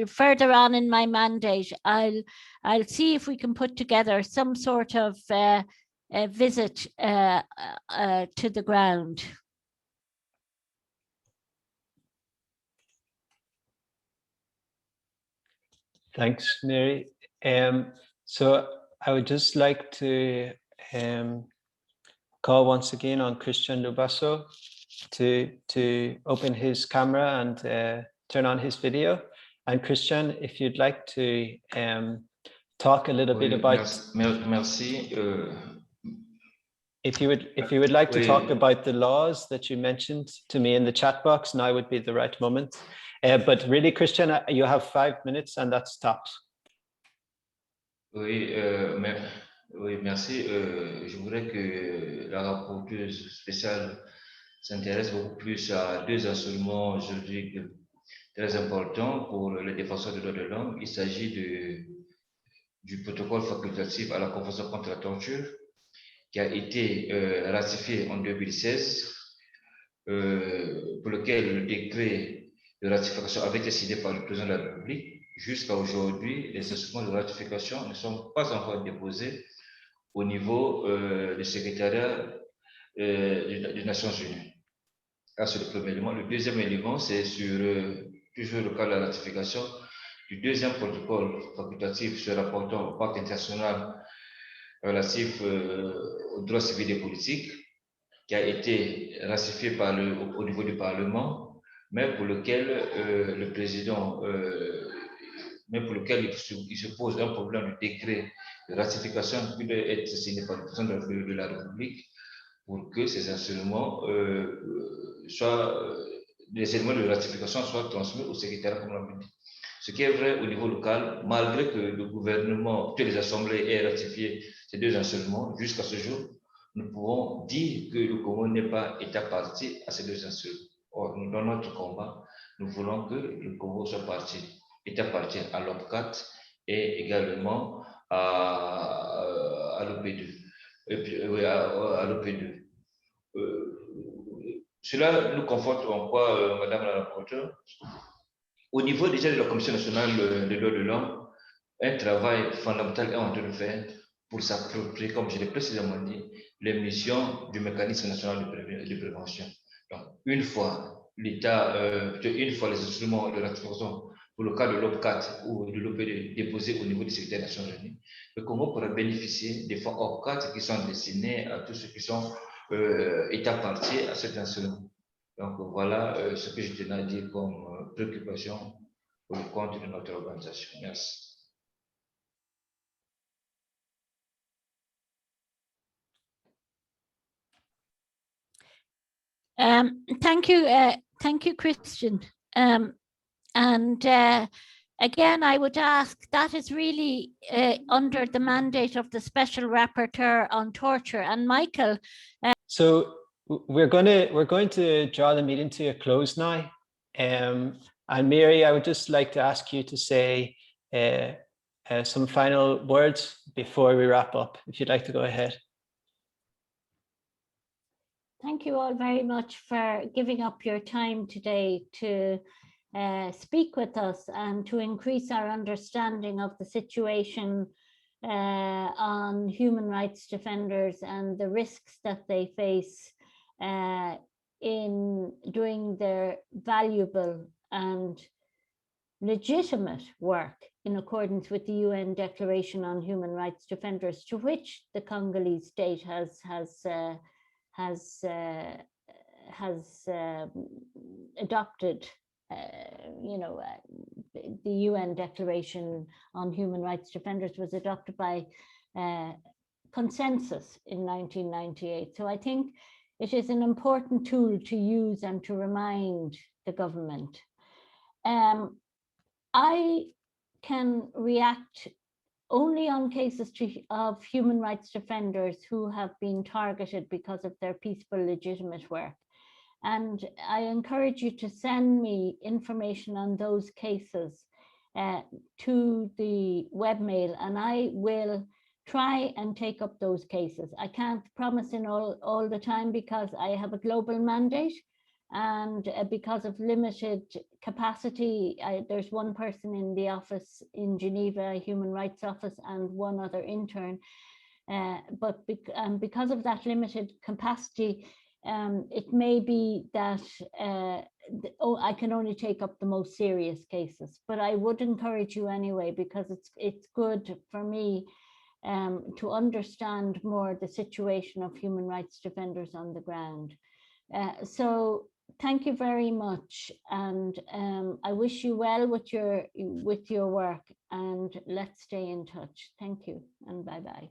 further on in my mandate, I'll see if we can put together some sort of a visit to the ground. Thanks, Mary. So I would just like to call once again on Christian Lubasso to open his camera and turn on his video. And Christian, if you'd like to talk a little bit about... Merci. If you would like to talk about the laws that you mentioned to me in the chat box, now would be the right moment. But really, Christian, you have 5 minutes and that stops. Oui, oui, merci. Je voudrais que la rapporteuse spéciale s'intéresse beaucoup plus à 2 instruments juridiques très importants pour les défenseurs des droits de l'homme. Il s'agit du protocole facultatif à la Convention contre la torture, qui a été ratifié en 2016, pour lequel le décret de ratification avait été signé par le président de la République. Jusqu'à aujourd'hui, les instruments de ratification ne sont pas encore déposés au niveau du secrétariat des Nations Unies. Ça, c'est le premier élément. Le deuxième élément, c'est sur toujours le cas de la ratification du 2e protocole facultatif se rapportant au pacte international relatif aux droits civils et politiques, qui a été ratifié au niveau du Parlement, mais pour lequel le président, mais pour lequel il se pose un problème de décret de ratification qui doit être signé par le président de la République pour que ces instruments les éléments de ratification soient transmis au secrétariat, comme on l'a dit. Ce qui est vrai au niveau local, malgré que le gouvernement, que les assemblées aient ratifié ces 2 instruments, jusqu'à ce jour, nous pouvons dire que le Congo n'est pas État partie à ces 2 instruments. Or, dans notre combat, nous voulons que le Congo soit État partie à l'OPCAT et également à l'OP2. À l'OP2. Cela nous conforte en quoi, Madame la rapporteure? Au niveau déjà de la Commission nationale des droits de l'homme, un travail fondamental est en train de faire pour s'approprier, comme je l'ai précédemment dit, les missions du mécanisme national de prévention. Donc, une fois les instruments de ratification pour le cas de l'OPCAT ou de l'OPD déposés au niveau du secrétaire des Nations Unies, le Congo pourra bénéficier des fonds OPCAT qui sont destinés à tous ceux qui sont État partie à cet instrument. Donc voilà ce que je tenais à dire comme préoccupation pour le compte de notre organisation. Merci. Thank you, Christian. Again, I would ask, that is really under the mandate of the Special Rapporteur on Torture. And Michael. So we're going to draw the meeting to a close now. And Mary, I would just like to ask you to say some final words before we wrap up, if you'd like to go ahead. Thank you all very much for giving up your time today to speak with us and to increase our understanding of the situation on human rights defenders and the risks that they face in doing their valuable and legitimate work in accordance with the UN Declaration on Human Rights Defenders, to which the Congolese state has adopted. The UN Declaration on Human Rights Defenders was adopted by consensus in 1998. So I think it is an important tool to use and to remind the government. I can react only on cases of human rights defenders who have been targeted because of their peaceful, legitimate work. And I encourage you to send me information on those cases to the webmail, and I will try and take up those cases. I can't promise in all the time because I have a global mandate, and because of limited capacity, there's one person in the office in Geneva, Human Rights Office, and one other intern. But because of that limited capacity, it may be that I can only take up the most serious cases, but I would encourage you anyway, because it's good for me to understand more the situation of human rights defenders on the ground. So thank you very much, and I wish you well with your work, and let's stay in touch. Thank you, and bye-bye.